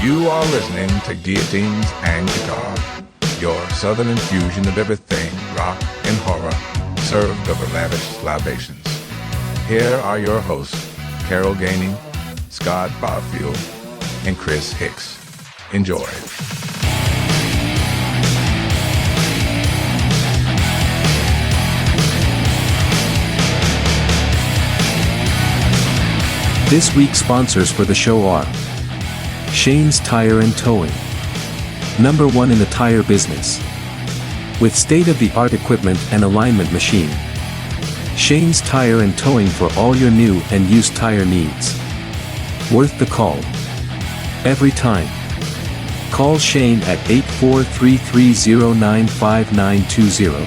You are listening to Guillotines and Guitar, your southern infusion of everything rock and horror, served over lavish libations. Here are your hosts, Carol Gainey, Scott Barfield, and Chris Hicks. Enjoy. This week's sponsors for the show are Shane's Tire and Towing, #1 in the tire business. With state-of-the-art equipment and alignment machine, Shane's Tire and Towing for all your new and used tire needs. Worth the call. Every time. Call Shane at 843-309-5920.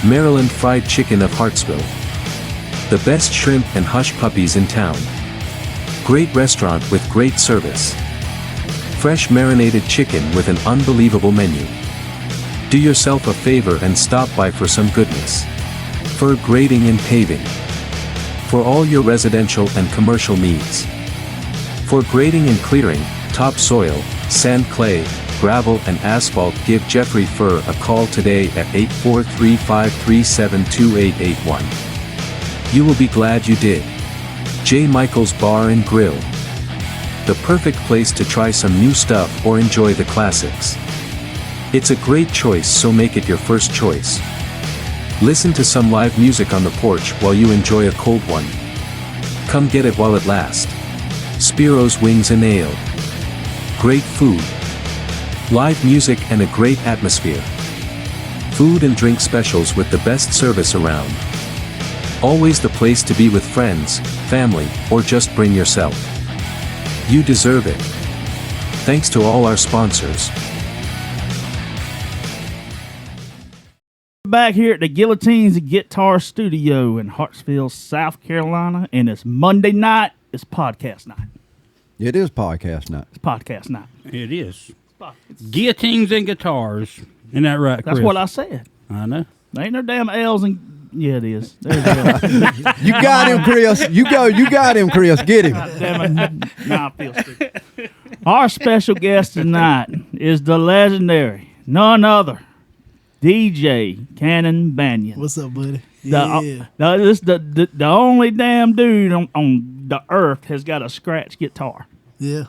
Maryland Fried Chicken of Hartsville. The best shrimp and hush puppies in town. Great restaurant with great service. Fresh marinated chicken with an unbelievable menu. Do yourself a favor and stop by for some goodness. For grading and paving. For all your residential and commercial needs. For grading and clearing, topsoil, sand, clay, gravel and asphalt, give Jeffrey Furr a call today at 843-537-2881. You will be glad you did. J. Michael's Bar and Grill. The perfect place to try some new stuff or enjoy the classics. It's a great choice, so make it your first choice. Listen to some live music on the porch while you enjoy a cold one. Come get it while it lasts. Spiro's Wings and Ale. Great food. Live music and a great atmosphere. Food and drink specials with the best service around. Always the place to be with friends, family, or just bring yourself. You deserve it. Thanks to all our sponsors. Back here at the Guillotines and Guitar Studio in Hartsville, South Carolina, and it's Monday night. It's podcast night. It is podcast night. It's podcast night. It is. Guillotines and guitars. Isn't that right, Chris? That's what I said. I know. There ain't no damn L's and... Yeah, it is. There's L's. You got him, Chris. You got him, Chris. Get him. Damn it. Nah, I feel stupid. Our special guest tonight is the legendary, none other, DJ CANNON BANYON. What's up, buddy? The only damn dude on the earth has got a scratch guitar. Yeah.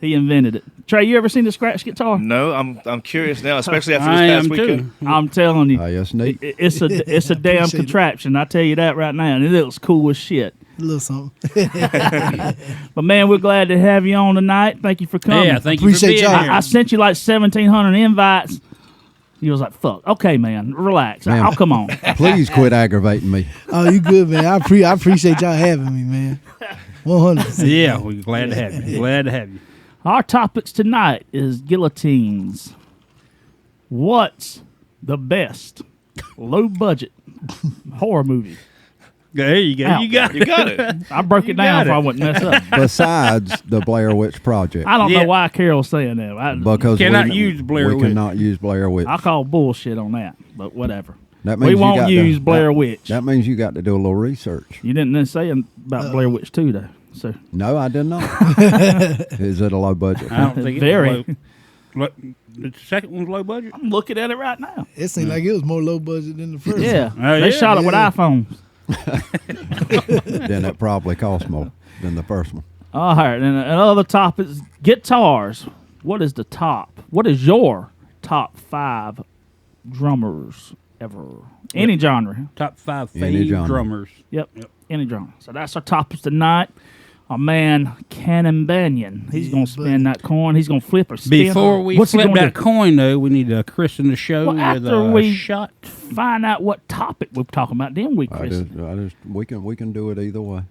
He invented it. Trey, you ever seen the scratch guitar? No, I'm curious now, especially after this past weekend. I'm telling you, Yes, neat. it's a damn contraption. I tell you that right now, and it looks cool as shit. A little something. But man, we're glad to have you on tonight. Thank you for coming. Yeah, thank you for being Appreciate y'all. here. I sent you like 1,700 invites. You was like, "Fuck, okay, man, relax. Man. I'll come on." Please quit aggravating me. Oh, you good, man. I appreciate y'all having me, man. 100%. Yeah, we're glad to have you. Glad to have you. Our topics tonight is guillotines. What's the best low budget horror movie? There you go. Out. You got it. I broke it down so I wouldn't mess up. Besides the Blair Witch Project. I don't Yeah. know why Carol's saying that. Because Cannot use Blair we Witch. cannot use Blair Witch. I call bullshit on that, but whatever. That We means you won't got use to, Blair Witch. That means you got to do a little research. You didn't say about Blair Witch 2, though. So No, I did not. Is it a low budget? I don't think it's Very. low. The second one's low budget? I'm looking at it right now. It seemed like it was more low budget than the first Yeah, one. Oh, they yeah? shot it with Yeah. iPhones. Then it probably cost more than the first one. All right, and another topic is guitars. What is your top 5 drummers ever? Any genre. Top 5 Any fave genre. drummers. Yep, any genre. So that's our topics tonight. Our man, CANNON BANYON. He's going to spin that coin. He's going to flip or spin. Before we What's he flip gonna that do? coin, though, we need to christen the show Well, with after a we shot. find out what topic we're talking about, then we I christen. just, we can do it either way.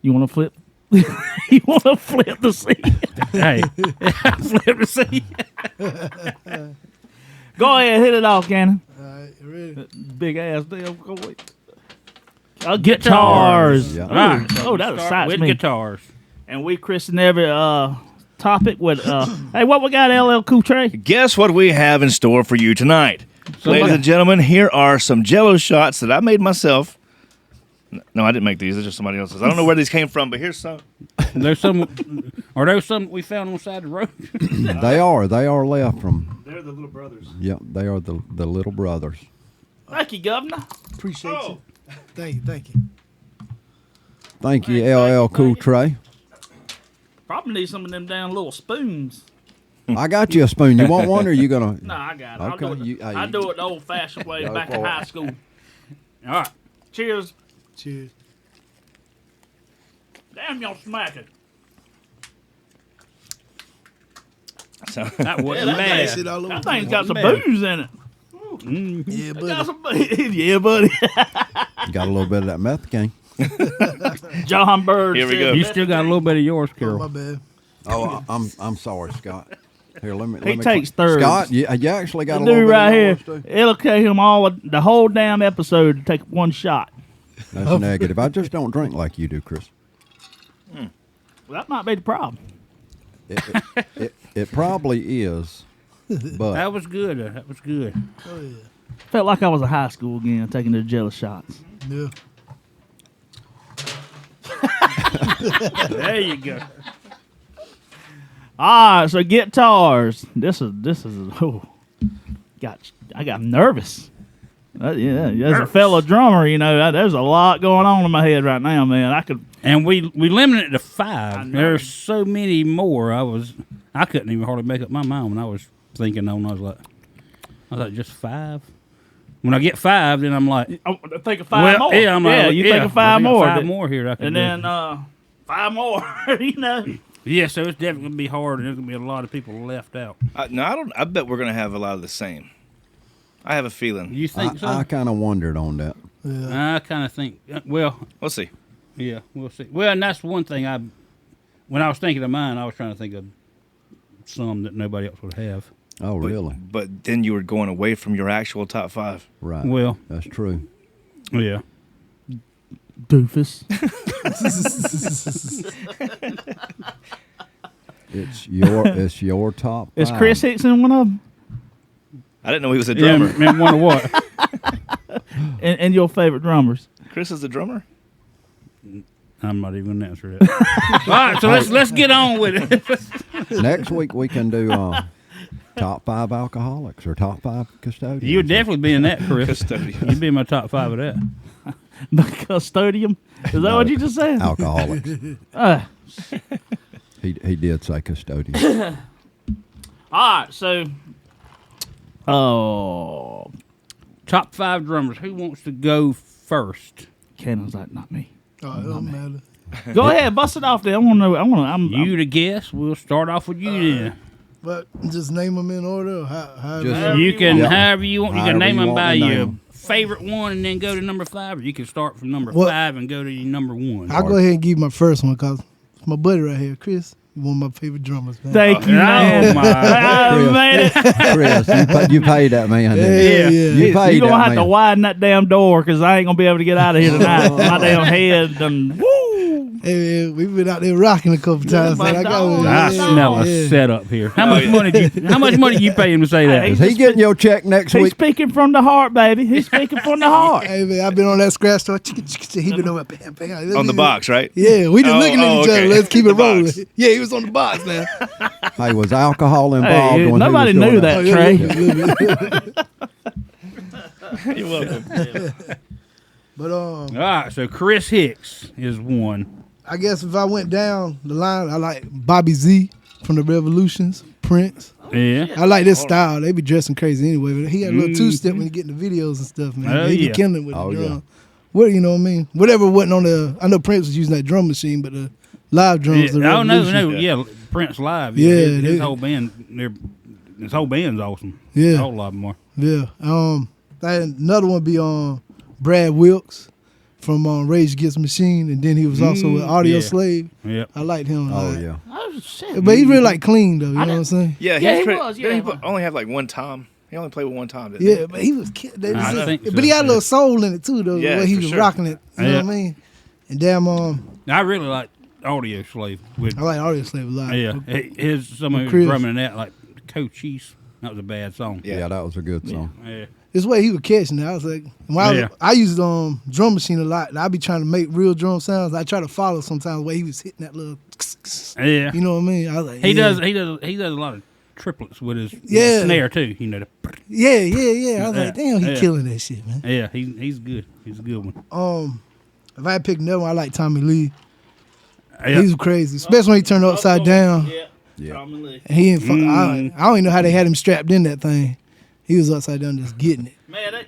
You want to flip? You want to flip the seat? Hey, flip the seat. Go ahead, hit it off, CANNON. All right, you ready? Big ass damn coin. Guitars. Yeah. All right. Oh, that Start excites with me. guitars. And we christen every topic with hey, what we got, LL Cool Trey? Guess what we have in store for you tonight? Ladies and gentlemen, here are some Jell-O shots that I made myself. No, I didn't make these. They're just somebody else's. I don't know where these came from, but here's some. There's some. Are those some we found on the side of the road? They are left from. They're the little brothers. Yep, they are the little brothers. Thank you, Governor. Appreciate you. Thank you. Thank you, LL Cool Trey. Probably need some of them down little spoons. I got you a spoon. You want one, or you gonna? No, I got it. Okay, I'll do it the old-fashioned way Go back in for it. high school. All right. Cheers. Cheers. Damn, y'all smacking. So, That wasn't That bad. shit all over. That thing's got some bad. booze in it. Yeah, Got buddy. some, yeah, buddy. Got a little bit of that meth gang. John Bird. Here we said go. You that- still got a little bit of yours, Oh, Carol. my bad. Oh, I'm sorry, Scott. Here, let me. He takes thirds. Scott, you actually got The a little dude bit right of here. yours, too? It'll take him all the whole damn episode to take one shot. That's negative. I just don't drink like you do, Chris. Well, that might be the problem. It probably is, but That was good. That was good. Oh, yeah. Felt like I was in high school again, taking the jealous shots. Yeah. There you go. All right, so guitars. This is. Oh, I got nervous. Yeah, as a fellow drummer, you know, there's a lot going on in my head right now, man. I could. And we limited it to I 5. know. There's so many more. I couldn't even hardly make up my mind when I was thinking on. I was like, just 5. When I get 5, then I'm like, Oh, think of 5 more. Yeah, I'm like, you think of 5 more. 5 more here. That I can And do. then 5 more. You know. Yeah, so it's definitely gonna be hard, and there's gonna be a lot of people left out. no, I don't. I bet we're gonna have a lot of the same. I have a feeling. You think so? I kind of wondered on that. Yeah. I kind of think. Well, We'll see. yeah, we'll see. Well, and that's one thing when I was thinking of mine, I was trying to think of some that nobody else would have. Oh, But, really? But then you were going away from your actual top 5. Right. Well, That's true. yeah. Doofus. It's your top. Is 5. Chris Hickson one of them? I didn't know he was a Yeah, drummer. and wonder what? And your favorite drummers? Chris is the drummer. I'm not even gonna answer that. All right, so let's get on with it. Next week we can do top 5 alcoholics or top 5 custodians. You'd definitely be in that, Chris. Custodian. You'd be in my top 5 of that. The custodian? Is that what you just said? alcoholics. Uh, He did say custodian. all right, so. Oh. Top 5 drummers. Who wants to go first? Cannon's like, not me. Oh, it don't matter. Go ahead, bust it off there. I want to know. You the guest. We'll start off with you then. But just name them in order. Or how Just- You can, Yeah. however you want. You However can name you them want by to name your 'em. favorite one and then go to number 5, or you can start from number What? 5 and go to your number 1. I'll go ahead and give you my first one because it's my buddy right here, Chris. He's one of my favorite drummers, man. Thank you, man. Oh, my. I Chris. made it. Chris, you paid that man. Yeah, didn't you? yeah. You paid You're going to that have to man. widen that damn door because I ain't going to be able to get out of here tonight. My damn head done. Woo! Hey, man, we've been out there rocking a couple times. my Man. I got dog. one. I Yeah. smell a Yeah. setup here. How much money did you pay him to say that? Hey, Is he getting your check next He's week? speaking from the heart, baby. He's speaking from the heart. Hey, man, I've been on that scratch store. He been on my bam, bam. On the box, right? Yeah, we just Oh, looking at oh, each other. okay. Let's keep The it rolling. box. Yeah, he was on the box, man. Hey, was alcohol involved? Hey, when he nobody was doing knew that, Oh, yeah, Trey. yeah, yeah. You're welcome. But All right, so Chris Hicks is one. I guess if I went down the line, I like Bobby Z from the Revolutions, Prince. Yeah. I like this style. They be dressing crazy anyway. But he had a little two-step when you get in the videos and stuff, man. Oh, he be yeah. killing with Oh, the yeah. drum. What you know what I mean? Whatever wasn't on the. I know Prince was using that drum machine, but the live drums. The Oh, no, Revolution. yeah. Prince Live. Yeah, his they- whole band. His whole band's awesome. Yeah. A whole lot more. Yeah. I had another one be on Brad Wilkes from Rage Against the Machine, and then he was also with Audio yeah. Slave. Yep. I liked him. a Oh lot. yeah. Oh, shit. But he really like clean though. You know what I'm saying? Yeah, Yeah, he pretty- was, didn't yeah, he he was. only have like one tom. He only played with one tom, didn't Yeah, but he was. I think so, But he had a yeah. little soul in it too, though. Yeah, the way he for was sure. rocking it. You know Yeah. what I mean? And damn, I really like Audio Slave. With I like Audio Slave a lot. yeah, some of his Chris. drumming in that like Cochise. That was a bad song. Yeah. Yeah, that was a good song. Yeah. this way he was catching it. I was like, I used drum machine a lot, and I be trying to make real drum sounds. I try to follow sometimes the way he was hitting that little. Yeah. You know what I mean? I was like, He does a lot of triplets with his snare too. You know. Yeah. I was like, damn, he killing that shit, man. Yeah, he's good. He's a good one. If I had picked another one, I like Tommy Lee. Yeah. He's crazy, especially when he turned upside down. Yeah. Tommy Lee. And he ain't I don't even know how they had him strapped in that thing. He was upside down just getting it. Man,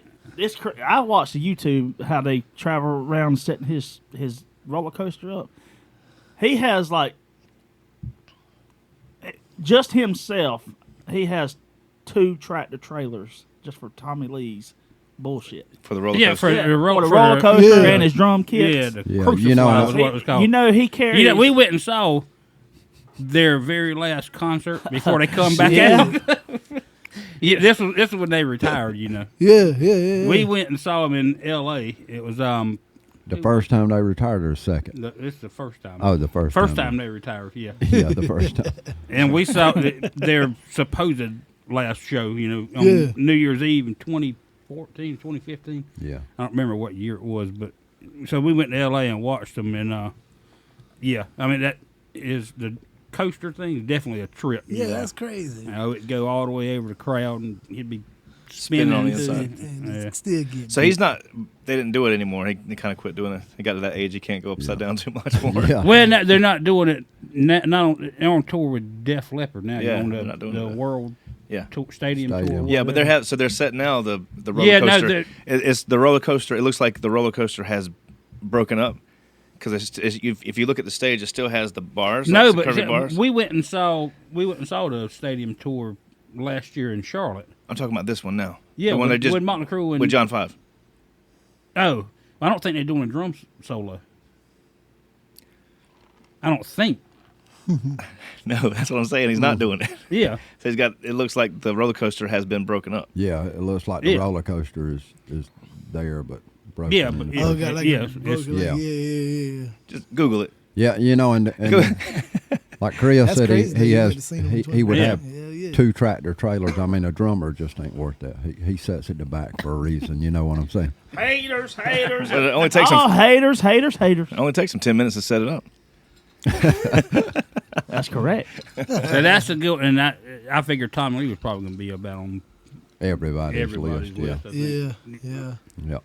I watched the YouTube how they travel around setting his roller coaster up. He has like just himself. He has 2 tractor trailers just for Tommy Lee's bullshit. For the roller coaster. For the roller coaster and his drum kits. The Yeah, Crucify was what it was called. You know, he carries. We went and saw their very last concert before they come back Yeah. out. Yeah, this was when they retired. You know. Yeah. We went and saw them in L.A. It was The first time they retired, or second? It's the first time. Oh, the first time they retired. Yeah. Yeah, the first time. And we saw their supposed last show. You know, on New Year's Eve in 2014, 2015. Yeah. I don't remember what year it was, but so we went to L.A. and watched them, and I mean that is the coaster thing is definitely a trip. Yeah, that's crazy. You know, it'd go all the way over the crowd, and he'd be Spinning on the into- inside. Yeah. Still getting So he's not. They didn't do it anymore. He kind of quit doing it. He got to that age. He can't go upside down too much more. Yeah. Well, no, they're not doing it. Not they're on tour with Def Leppard now. Yeah, on they're not doing the that. World Yeah. Stadium tour. Yeah, but they're set now. The roller Yeah, no, coaster. It's the roller coaster. It looks like the roller coaster has broken up because if you look at the stage, it still has the bars. No, like the but curvy bars. we went and saw the stadium tour last year in Charlotte. I'm talking about this one now. Yeah, the one with, they just with Motley Crue and with John 5. Oh, I don't think they're doing a drum solo. I don't think. No, that's what I'm saying. He's not doing it. Yeah. So he's got. It looks like the roller coaster has been broken up. Yeah, it looks like the roller coaster is there, but broken. Yeah, but Oh, got like yeah, yeah. Just Google it. Yeah, and like Chris That's said, crazy he that you has had to see him he would Yeah. have Yeah. 2 tractor trailers. I mean, a drummer just ain't worth that. He sets it to back for a reason. You know what I'm saying? Haters. It only takes Oh, him. haters. It only takes him 10 minutes to set it up. That's correct. So that's a good, and I figured Tom Lee was probably going to be about on Everybody's everybody's list. list. I think. Yeah. Yeah.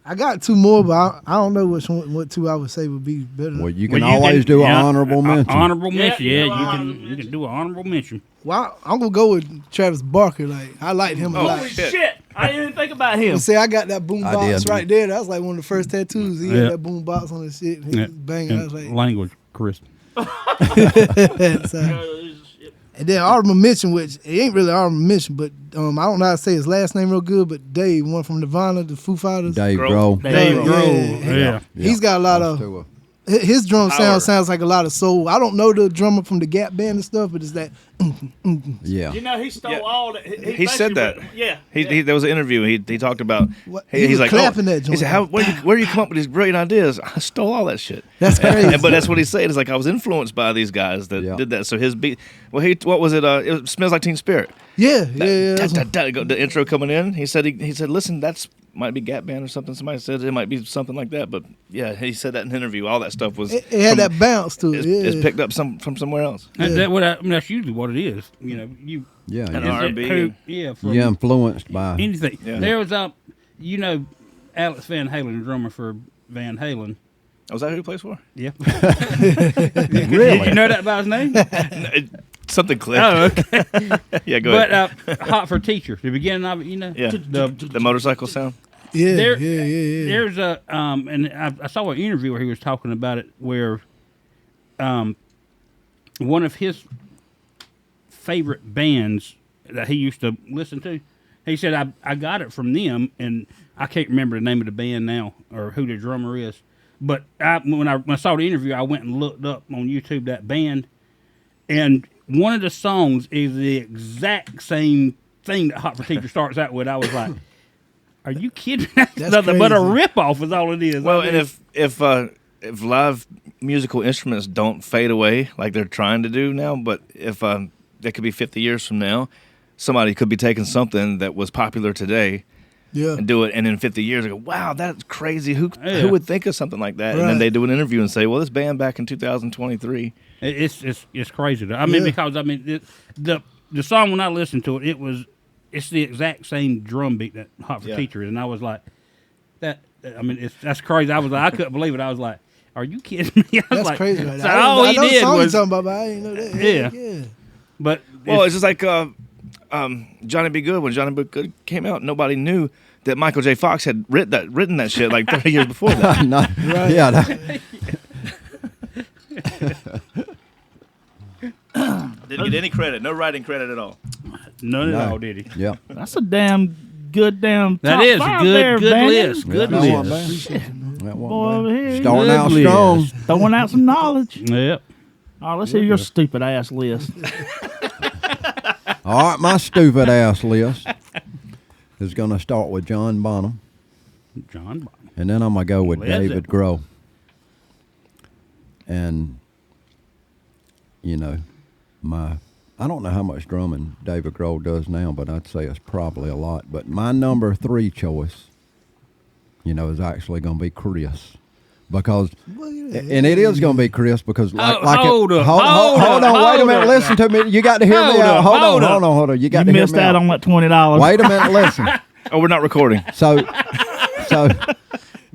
I got 2 more, but I don't know what 2 I would say would be better. Well, you can Well, always do an honorable mention. Honorable mention, Yeah, you can do an honorable mention. Well, I'm gonna go with Travis Barker. Like I liked him a lot. Holy shit. I didn't even think about him. You see, I got that boom I box did. right there. That was like one of the first tattoos. He Yeah. had that boom box on his shit. He was banging. I was like, Language, Chris. so- and then honorable mention, which it ain't really honorable mention, but I don't know how to say his last name real good, but Dave, one from Nirvana, the Foo Fighters. Dave Grohl. Grohl. Dave Yeah. Grohl. Yeah. He's got a lot Those of two his drum Power. sounds like a lot of soul. I don't know the drummer from the Gap Band and stuff, but it's that. Yeah. You know, he stole Yeah. all that. He said that. Yeah. He there was an interview. He talked about. What- He, he he's was like, clapping that He joint. said, where do you come up with these brilliant ideas? I stole all that shit. That's crazy. But that's what he said. It's like I was influenced by these guys that Yeah. did that. So his beat. Well, what was it? It smells like Teen Spirit. yeah. The intro coming in. He said, listen, that's might be Gap Band or something. Somebody said it might be something like that. But yeah, he said that in an interview. All that stuff was. It had that bounce to it. It's Yeah. picked up from somewhere else. That's usually what it is. You know, you Yeah. And You, R&B. from you're influenced by. anything. Yeah. There was Alex Van Halen, drummer for Van Halen. Was that who he plays for? Yeah. Really? You know that about his name? Something clicked. Oh, okay. Yeah, go ahead. But Hot for Teacher, the beginning of it, you know. Yeah. The motorcycle sound. Yeah, There- yeah. There's a and I saw an interview where he was talking about it, where one of his favorite bands that he used to listen to, he said I got it from them, and I can't remember the name of the band now or who the drummer is, but when I saw the interview, I went and looked up on YouTube that band, and one of the songs is the exact same thing that Hot for Teacher starts out with. I was like, are you kidding? That's nothing but a crazy. ripoff is all it is. Well, I mean, and if live musical instruments don't fade away like they're trying to do now, but if that could be 50 years from now, somebody could be taking something that was popular today Yeah. and do it, and in 50 years, go, wow, that's crazy. Who would think of something like that? Right. And then they do an interview and say, well, this band back in 2023. It's crazy. Though. I mean, because the song when I listened to it, it's the exact same drum beat that Hot for Teachers, and I was like, that. I mean, that's crazy. I was like, I couldn't believe it. I was like, are you kidding me? I was That's like, crazy. Right so there. all I he know the did song was you're talking about, but I didn't know that. Yeah. But Well, it's just like Johnny B. Good. When Johnny B. Good came out, nobody knew that Michael J. Fox had written that shit like 30 years before that. No, Right. Yeah. Didn't get any credit. No writing credit at all. none No. at all, did he? Yeah. That's a damn good damn. That top is a five good there, Banyan. list. Good That wasn't list. bad. That Boy wasn't over bad. here, Starting Good out list. strong. throwing out some knowledge. Yep. All right, let's hear your stupid ass list. All right, my stupid ass list is going to start with John Bonham, John Bonham. and then I'm going to go with Led David Zeppelin. Grohl. And, you know, I don't know how much drumming David Grohl does now, but I'd say it's probably a lot. But my number 3 choice, you know, is actually going to be Chris. Because, and it is going to be Chris because, like, hold up, hold on, wait a minute, up. listen to me. You got to hear me out. Hold on. You got You to hear missed me out out. on that $20. Wait a minute, listen. Oh, we're not recording. So,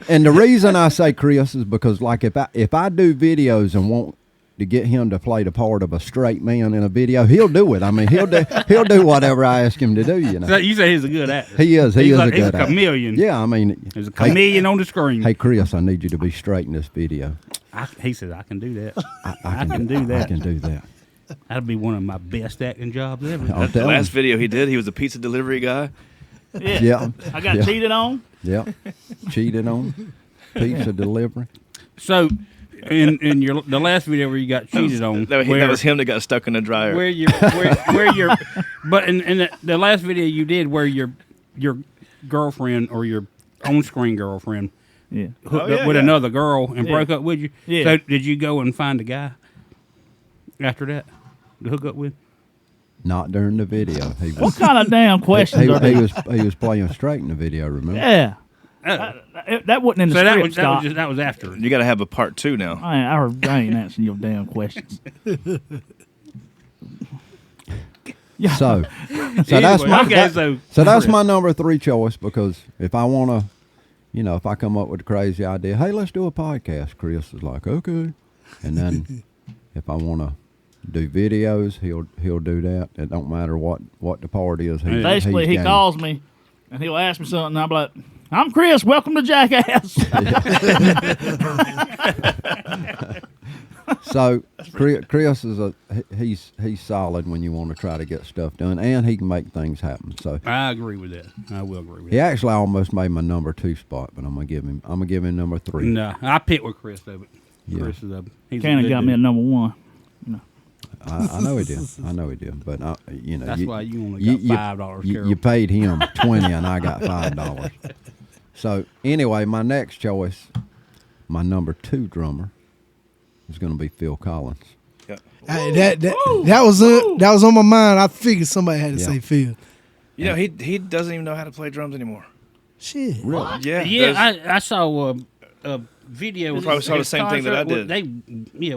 and the reason I say Chris is because, like, if I do videos and want to get him to play the part of a straight man in a video, he'll do it. I mean, he'll do whatever I ask him to do. You So know, you say he's a good actor. he is. He He's is like- a he's good a actor. chameleon. Yeah, I mean, There's a chameleon on the screen. hey, Chris, I need you to be straight in this video. He said, I can do that. I can do that. I can do that. That'd be one of my best acting jobs ever. I'll The tell last him. video he did, he was a pizza delivery guy. Yeah, I got Yeah. cheated on. yeah. Cheated on pizza delivery. So, in the last video where you got cheated on, That was him that got stuck in the dryer. where you're, but in the last video you did where your girlfriend or your on-screen girlfriend Yeah. hooked Oh, up yeah, with yeah. another girl and Yeah. broke up with you. Yeah. So did you go and find a guy after that to hook up with? Not during the video. He What was. kind of damn questions are He these? was playing straight in the video. Remember? Yeah. Oh. That wasn't in the So script, Scott. that was after. You got to have a part 2 now. I ain't answering your damn questions. Yeah. So that's Anyway, my okay, so that's my number 3 choice because if I want to, you know, if I come up with a crazy idea, hey, let's do a podcast. Chris is like, okay, and then if I want to do videos, he'll do that. It don't matter what the part is. Basically, he game. calls me and he'll ask me something. And I'm like, I'm Chris. Welcome to Jackass. So Chris is he's solid when you want to try to get stuff done, and he can make things happen. So I agree with that. I will agree with he that. actually almost made my number 2 spot, but I'm gonna give him number 3. No, I picked with Chris though. But Yeah. Chris is he's a Cannon good got me dude. at number 1. I know he did. I know he did. But you know, That's why you only got $5, You Carol. paid him 20, and I got $5. So anyway, my next choice, my number 2 drummer, is going to be Phil Collins. Hey, that was on my mind. I figured somebody had to Yeah. say Phil. You know, he doesn't even know how to play drums anymore. Shit. Really? Yeah. Yeah, I saw a video. You probably saw the same thing that I did.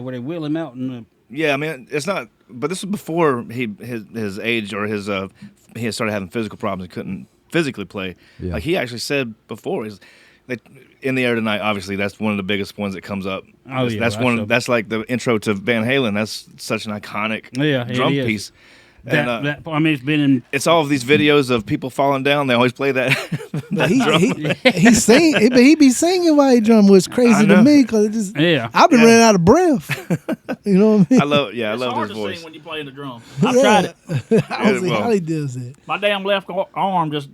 Where they wheel him out and Yeah, I mean, it's not. But this was before his age or he had started having physical problems and couldn't physically play. Yeah. Like he actually said before, In the Air Tonight. Obviously, that's one of the biggest ones that comes up. Oh, yeah, that's that's one. a- That's like the intro to Van Halen. That's such an iconic it drum is. piece. And I mean, it's been in. it's all of these videos of people falling down. They always play that. But he sing, but he be singing while he drum, which I crazy know. to me because Yeah. I've been running out of breath. You know what I mean? I love It's his hard to voice. sing when you're playing the drums. I've tried it. I don't see well. how he does it. My damn left arm just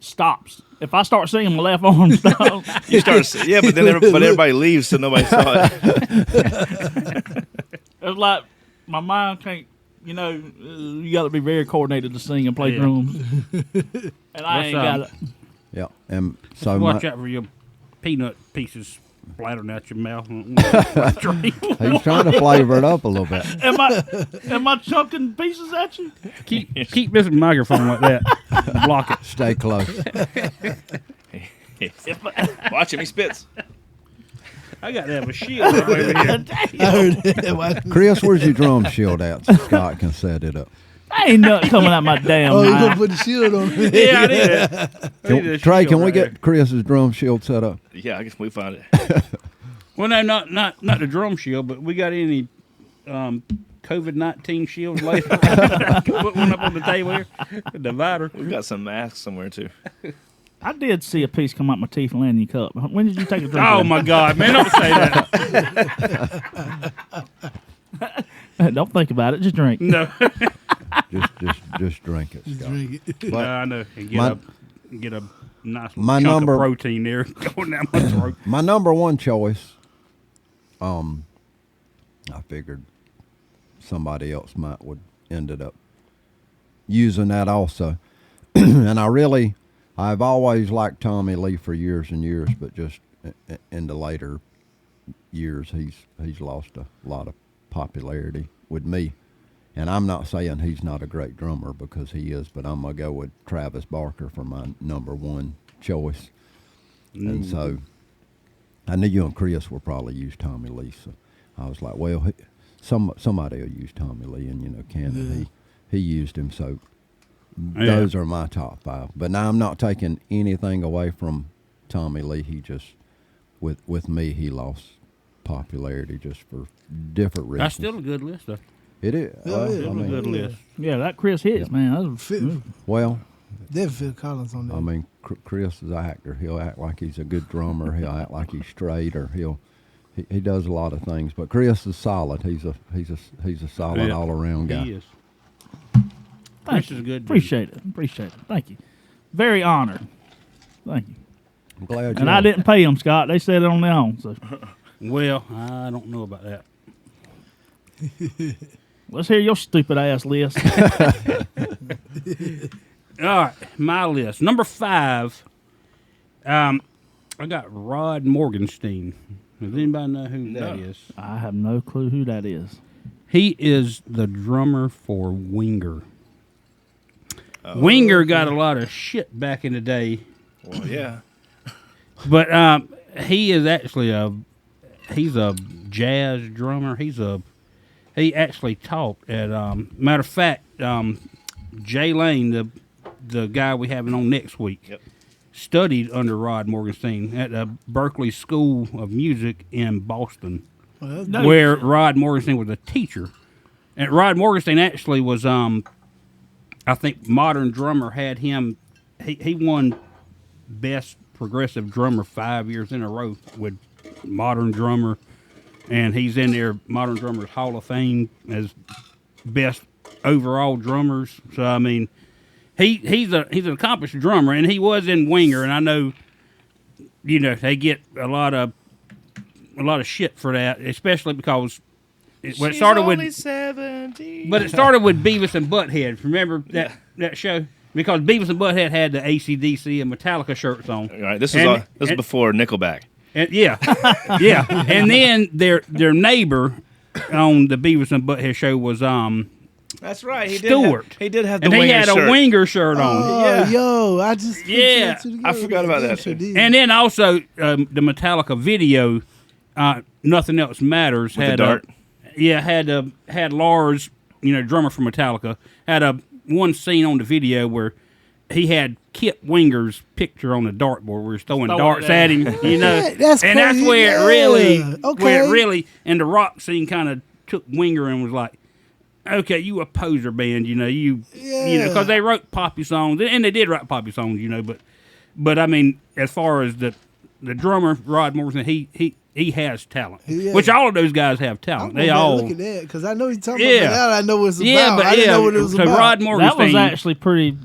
stops. If I start singing, my left arm stops. You start, yeah, but then everybody leaves, so nobody saw it. It's like my mind can't. You know, you got to be very coordinated to sing and play Yeah. drums. And I What's ain't up? got it. Yeah. And so Watch out for your peanut pieces. splattering out your mouth. He's trying to flavor it up a little bit. Am I chunking pieces at you? keep this microphone like that. Block it. Stay close. Watch him, he spits. I got to have a shield over here. I heard that. Chris, where's your drum shield at so Scott can set it up? Ain't nothing coming out my damn Oh, you mouth. gonna put the shield on? Yeah, I need it. Trey, can we get Chris's drum shield set up? Yeah, I guess we find it. Well, no, not the drum shield, but we got any COVID-19 shields later? Put one up on the table here. The divider. We've got some masks somewhere too. I did see a piece come out my teeth and land in your cup. When did you take a drink? Oh my God, man! Don't say that. Don't think about it. Just drink. No, Just drink it, Scott. Drink it. no, I know. And get a nice my little chunk number- of protein there going down my throat. My number one choice, I figured somebody else would ended up using that also. And I've always liked Tommy Lee for years and years, but just in the later years, he's lost a lot of popularity with me. And I'm not saying he's not a great drummer, because he is, but I'm going to go with Travis Barker for my number one choice. And so I knew you and Chris will probably use Tommy Lee, so I was like, well, somebody will use Tommy Lee, and Cannon, he used him, so those are my top five. But now I'm not taking anything away from Tommy Lee. He just, with me, he lost popularity just for different reasons. That's still a good list, though. It is. Yeah, yeah. Still a good list. Yeah, that Chris hits, man. That was, Fit, Well, There's Phil Collins on there. I mean, Chris is an actor. He'll act like he's a good drummer. He'll act like he's straight, or he does a lot of things. But Chris is solid. He's a solid all around guy. He is. Thank Chris is a good dude. Appreciate it. Thank you. Very honored. Thank you. I'm glad. And I didn't pay them, Scott. They said it on their own. So Well, I don't know about that. let's hear your stupid ass list. All right, my list. Number 5, I got Rod Morgenstein. Does anybody know who that is? I have no clue who that is. He is the drummer for Winger. Winger got a lot of shit back in the day, Well, yeah. but he is actually he's a jazz drummer. He actually taught at matter of fact, Jay Lane, the guy we having on next week, studied under Rod Morgenstein at the Berkeley School of Music in Boston, where Rod Morgenstein was a teacher. And Rod Morgenstein actually was, I think Modern Drummer had him, he won Best Progressive Drummer 5 years in a row with Modern Drummer. And he's in their Modern Drummers Hall of Fame as best overall drummers. So I mean, he's an accomplished drummer, and he was in Winger. And I know, they get a lot of shit for that, especially because it started with 70. But it started with Beavis and Butthead. Remember that show? Because Beavis and Butthead had the AC/DC and Metallica shirts on. All right, this is before Nickelback. And, yeah. And then their neighbor on the Beavis and Butthead show was That's right. Stewart. He did have the and he Winger had shirt. a Winger shirt on. Oh, yo, I just Yeah. I forgot about that. Sure did. And then also the Metallica video, Nothing Else Matters, With had the dart. had Lars, drummer for Metallica, had one scene on the video where he had Kip Winger's picture on the dartboard where he's throwing darts at him, That's and crazy. that's where Yeah. it really, and the rock scene kind of took Winger and was like, okay, you a poser band, because they wrote poppy songs, and they did write poppy songs, but I mean, as far as the drummer Rod Morrison, he has talent, which all of those guys have talent. They all look at that because I know he's talking about that. I know what it's about. but I didn't know what it was so about. Rod That Morgenstein, was actually pretty.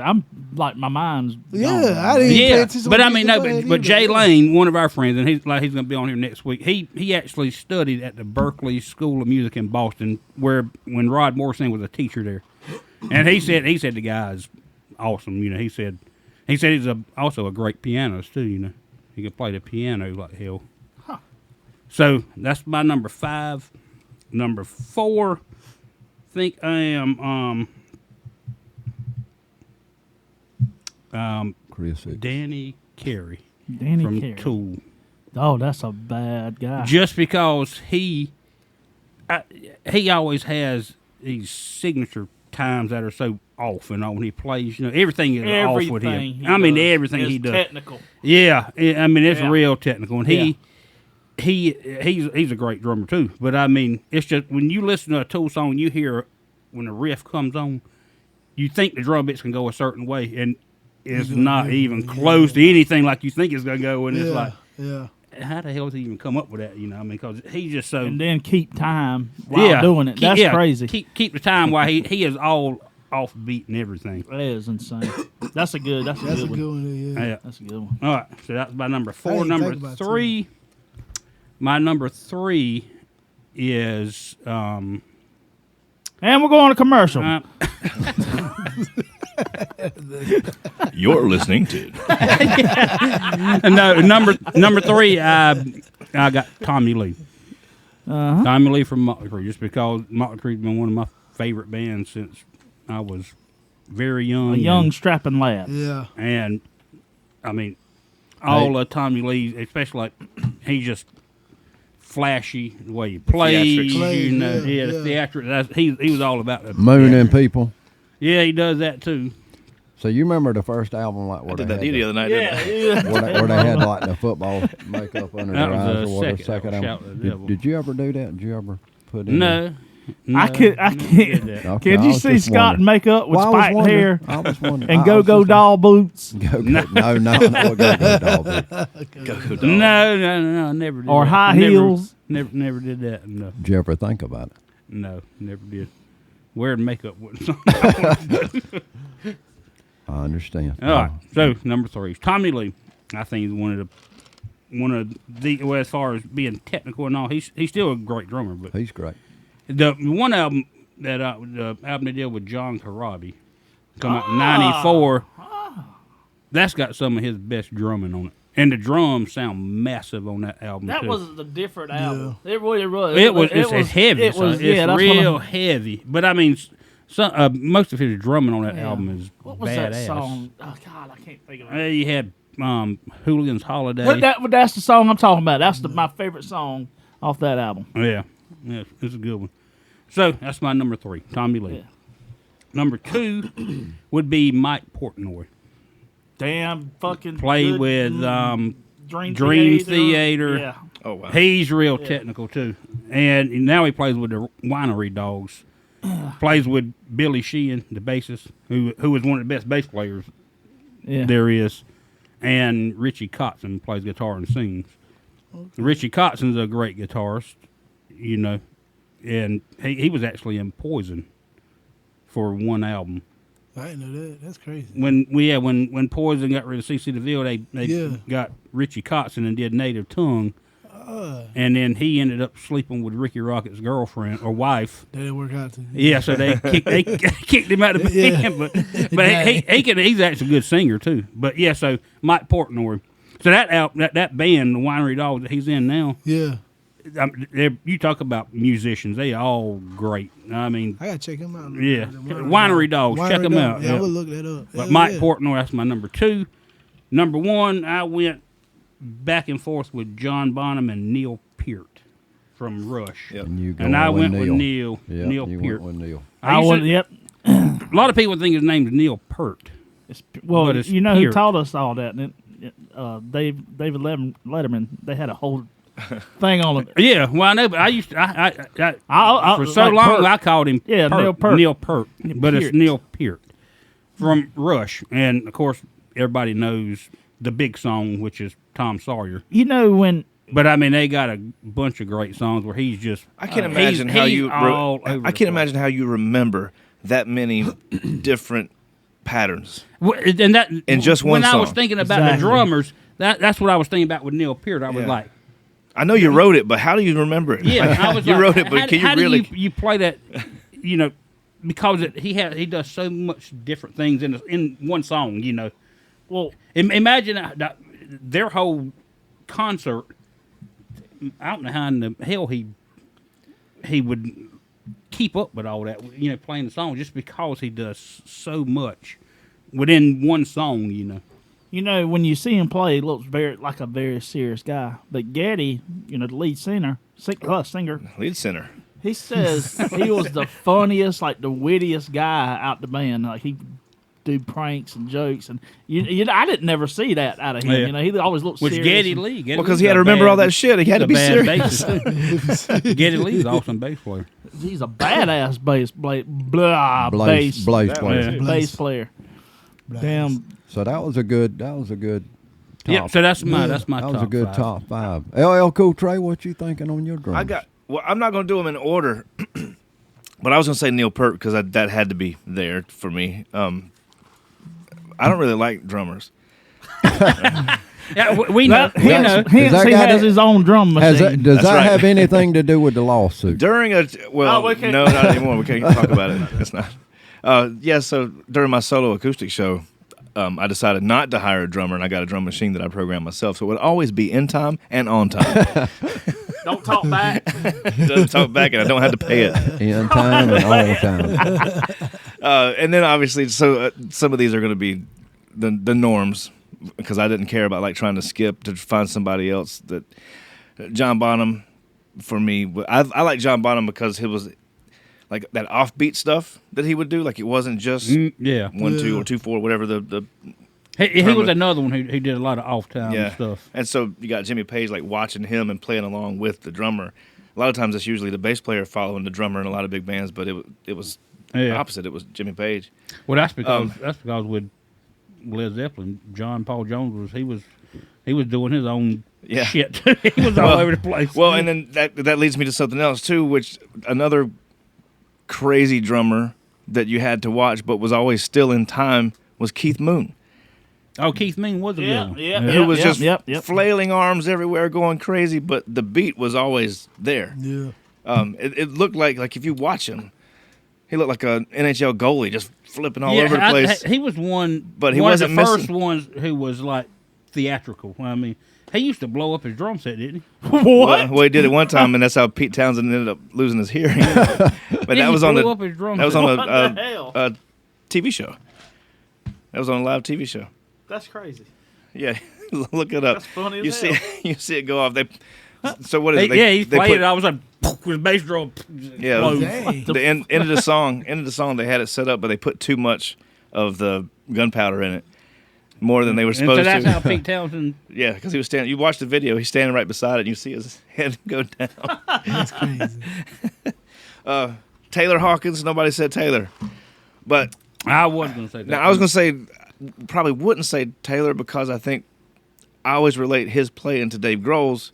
I'm like my mind's gone. I didn't even pay attention. but to I mean, what but Jay Lane, one of our friends, and he's going to be on here next week. He actually studied at the Berkeley School of Music in Boston, when Rod Morrison was a teacher there, and he said the guy is awesome. He said he's also a great pianist too. He could play the piano like hell. So that's my number 5. Number 4, think I am Chris Hicks. Danny Carey Danny from Carey. Tool. Oh, that's a bad guy. Just because he always has these signature times that are so off and on when he plays. You know, everything is off with him. he I mean, does everything is he does. technical. Yeah, I mean it's Yeah. real technical, and Yeah. he's a great drummer too. But I mean, it's just when you listen to a Tool song, you hear when the riff comes on, you think the drum bits can go a certain way, and it's not even close to anything like you think it's gonna go. And it's like, how the hell does he even come up with that? You know, I mean, because he's just so. And then keep time while doing it. That's crazy. Keep the time while he is all off beat and everything. That is insane. That's a good. That's a good one. Yeah. That's a good one. All right, so that's my number I 4. didn't Number think about 3. My number 3 is And we're going to commercial. You're listening to. no number 3. I got Tommy Lee. Tommy Lee from Motley Crue, just because Motley Crue's been one of my favorite bands since I was very young. A young strapping lad. Yeah. And I mean, all of Tommy Lee, especially like he's just flashy the way he plays. Theatrics. You know, Yeah, the yeah. theatrics. He was all about the Mooning people. Yeah, he does that too. So you remember the first album, like where I did they that had the other night, didn't I? where they had like the football makeup under That their was eyes the or whatever. second Second album, album. Shout at the Devil. Did you ever do that? Did you ever put in? No. I can't. did that. Okay, Can I you was see just Scott wondering. makeup with Well, I was spiked wondering. hair I was wondering. and I was go just- doll boots? Go no, go dog. Go, dog. No, never did Or that. high Never- heels? Never did that. No, Did you ever think about it? no, never did. Wearing makeup wasn't. I understand. All right, so number 3 is Tommy Lee. I think he's one of the well, as far as being technical and all, he's still a great drummer. But He's great. the one album that the album they did with John Corabi come out in '94. That's got some of his best drumming on it, and the drums sound massive on that album. That too. was a different album. It really was. It's heavy. It was. It's That's real what heavy. But I mean, most of his drumming on that album is What was badass. that song? Oh God, I can't think of it. You had Hooligan's Holiday. That's the song I'm talking about. That's my favorite song off that album. Yeah, it's a good one. So that's my number 3, Tommy Lee. Yeah. Number 2 would be Mike Portnoy. Damn fucking Play good, with Dream Theater. Yeah. Oh, wow. He's real technical too, and now he plays with the Winery Dogs. Plays with Billy Sheehan, the bassist, who is one of the best bass players Yeah. there is, and Richie Kotzen plays guitar and sings. Richie Kotzen's a great guitarist, you know, and he was actually in Poison for one album. I didn't know that. That's crazy. When Poison got rid of CC DeVille, they Yeah. got Richie Kotzen and did Native Tongue, and then he ended up sleeping with Ricky Rocket's girlfriend or wife. That didn't work out. Yeah, so they kicked him out of the band, but he's actually a good singer too. But yeah, so Mike Portnoy. So that band, the Winery Dogs that he's in now, Yeah. you talk about musicians, they all great. I mean, I gotta check him out. yeah, Winery Dogs, check them out. Yeah, I will look that up. But Hell Mike yeah. Portnoy, that's my number 2. Number 1, I went back and forth with John Bonham and Neil Peart from Rush. Yep. And you And I went with Neil. Neil. Yeah, Neil you Peart. went with Neil. I used would. to- Yep. A lot of people think his name's Neil Peart. Well, But it's you know who Peart. taught us all that? David Letterman. They had a whole thing on it. Yeah, well, I know, but I used to, I for so like long Peart. I called him Yeah, Neil Peart. Neil Peart, but it's Peart. Neil Peart from Rush, and of course everybody knows the big song, which is Tom Sawyer. You know when But I mean, they got a bunch of great songs where he's just. I can't imagine how he's you. all over I the can't place. imagine how you remember that many different patterns. And that In just one When I was song. thinking about Exactly. the drummers, that's what I was thinking about with Neil Peart. I was Yeah. like, I know you wrote it, but how do you remember it? yeah, Like, I was you like, wrote it, but how, can how you do really? you play that? You know, because he does so much different things in one song. You know, well imagine that their whole concert, I don't know how in the hell he would keep up with all that, playing the song, just because he does so much within one song, When you see him play, he looks like a very serious guy. But Geddy, the lead singer, Lead center. he says he was the funniest, like the wittiest guy out the band. Like he do pranks and jokes, and I didn't never see that out of him. Yeah. He always looked Which serious. Geddy Lee. Well, because he had to remember all that shit. He had to be serious. Geddy Lee's an awesome bass player. He's a badass bass player. Blaze player. Yeah. Bass player. Damn. So that was a good. Yep. So that's my That top was a good 5. top 5. LL Cool Trey, what you thinking on your drums? I'm not going to do them in order, but I was going to say Neil Peart because that had to be there for me. I don't really like drummers. Yeah, we know. He has his own drum machine. Does that right. have anything to do with the lawsuit? During no, not anymore. We can't talk about it. It's not. So during my solo acoustic show, I decided not to hire a drummer, and I got a drum machine that I programmed myself, so it would always be in time and on time. Don't talk back. Doesn't talk back, and I don't have to pay it. In time and on time. And then obviously, some of these are going to be the norms, because I didn't care about like trying to skip to find somebody else. That John Bonham, for me, I like John Bonham because he was like that offbeat stuff that he would do. Like it wasn't just 1-2 or 2-4, whatever the. He was another one who did a lot of off-time stuff. And so you got Jimmy Page like watching him and playing along with the drummer. A lot of times it's usually the bass player following the drummer in a lot of big bands, but it was the opposite. It was Jimmy Page. Well, that's because with Led Zeppelin, John Paul Jones he was doing his own shit. He was all over the place. Well, and then that leads me to something else too, which another crazy drummer that you had to watch but was always still in time was Keith Moon. Oh, Keith Moon was a good one. Who was just flailing arms everywhere, going crazy, but the beat was always there. Yeah. It looked like if you watch him, he looked like an NHL goalie, just flipping all over the place. He was one, but he one wasn't of the first missing. ones who was like theatrical. I mean, he used to blow up his drum set, didn't he? What? Well, he did it one time, and that's how Pete Townsend ended up losing his hearing. But that was on a TV show. That was on a live TV show. That's crazy. Yeah, look it up. That's funny as you hell. You see it go off. So what is it? He played it. I was like, with bass drum. Yeah, the end of the song. They had it set up, but they put too much of the gunpowder in it, more than they were supposed to. And so that's how Pete Townsend. Yeah, because he was standing. You watch the video. He's standing right beside it, and you see his head go down. That's crazy. Taylor Hawkins. Nobody said Taylor, but I wasn't going to say that. now I was going to say. Probably wouldn't say Taylor because I think I always relate his playing to Dave Grohl's.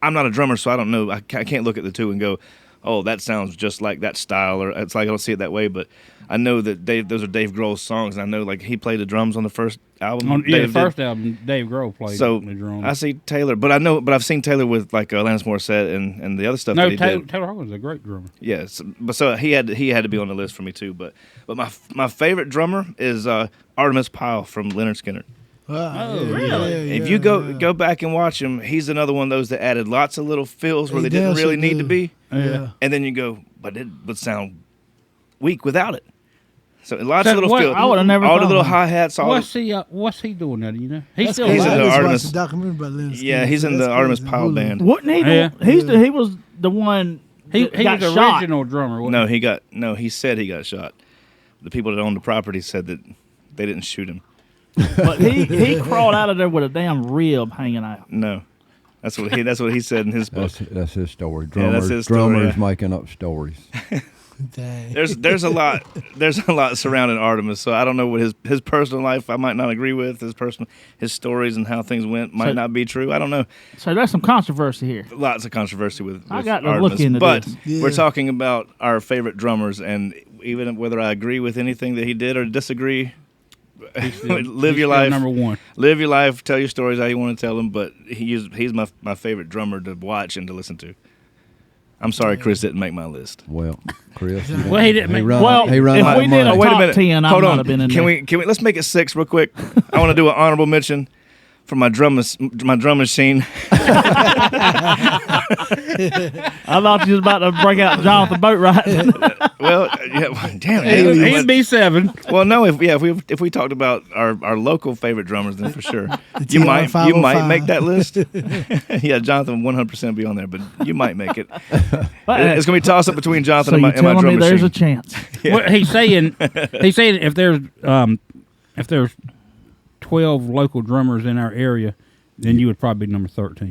I'm not a drummer, so I don't know. I can't look at the two and go, oh, that sounds just like that style, or it's like I don't see it that way. But I know that those are Dave Grohl's songs, and I know like he played the drums on the first album. The first album, Dave Grohl played the drums. I see Taylor, but I've seen Taylor with like Alanis Morissette and the other stuff that he did. Taylor Hawkins is a great drummer. Yes, but so he had to be on the list for me too. But my favorite drummer is Artemis Pyle from Lynyrd Skynyrd. Really? If you go back and watch him, he's another one of those that added lots of little fills where they didn't really need to be. Yeah. And then you go, but it would sound weak without it. So lots of little fills. I would have never all the thought little of hi hats. What's he doing now? Do you know? He's He's in the Artemis. The documentary about Lynyrd Skynyrd. Yeah, he's in the Artemis Pyle band. Wouldn't he? He was the one. He got was the shot. original drummer. He said he got shot. The people that owned the property said that they didn't shoot him. But he crawled out of there with a damn rib hanging out. No, that's what he said in his book. That's his story. Yeah, that's his story, drummers yeah. making up stories. Dang. There's a lot surrounding Artemis, so I don't know what his personal life I might not agree with. His stories and how things went might not be true. I don't know. So there's some controversy here. Lots of controversy with I got to Artemis, look into but this. Yeah. we're talking about our favorite drummers, and even whether I agree with anything that he did or disagree, live your life. Number one. Live your life. Tell your stories how you want to tell them. But he's my favorite drummer to watch and to listen to. I'm sorry, Chris didn't make my list. Well, Chris. Well, he didn't make. run Well, he run if out we of did money. a Wait a top minute. 10, I Hold might on. have been in Can there. we let's make it 6 real quick. I want to do an honorable mention. for my drum machine. I thought you was about to break out Jonathan Boatwright. Well, yeah, damn. He'd be 7. Well, no, if we talked about our local favorite drummers, then for sure you might 505. make that list. Yeah, Jonathan 100% be on there, but you might make it. It's gonna be toss up between Jonathan So and you're my telling drum me there's a machine. chance? Well, he's saying if there's 12 local drummers in our area, then you would probably be number 13.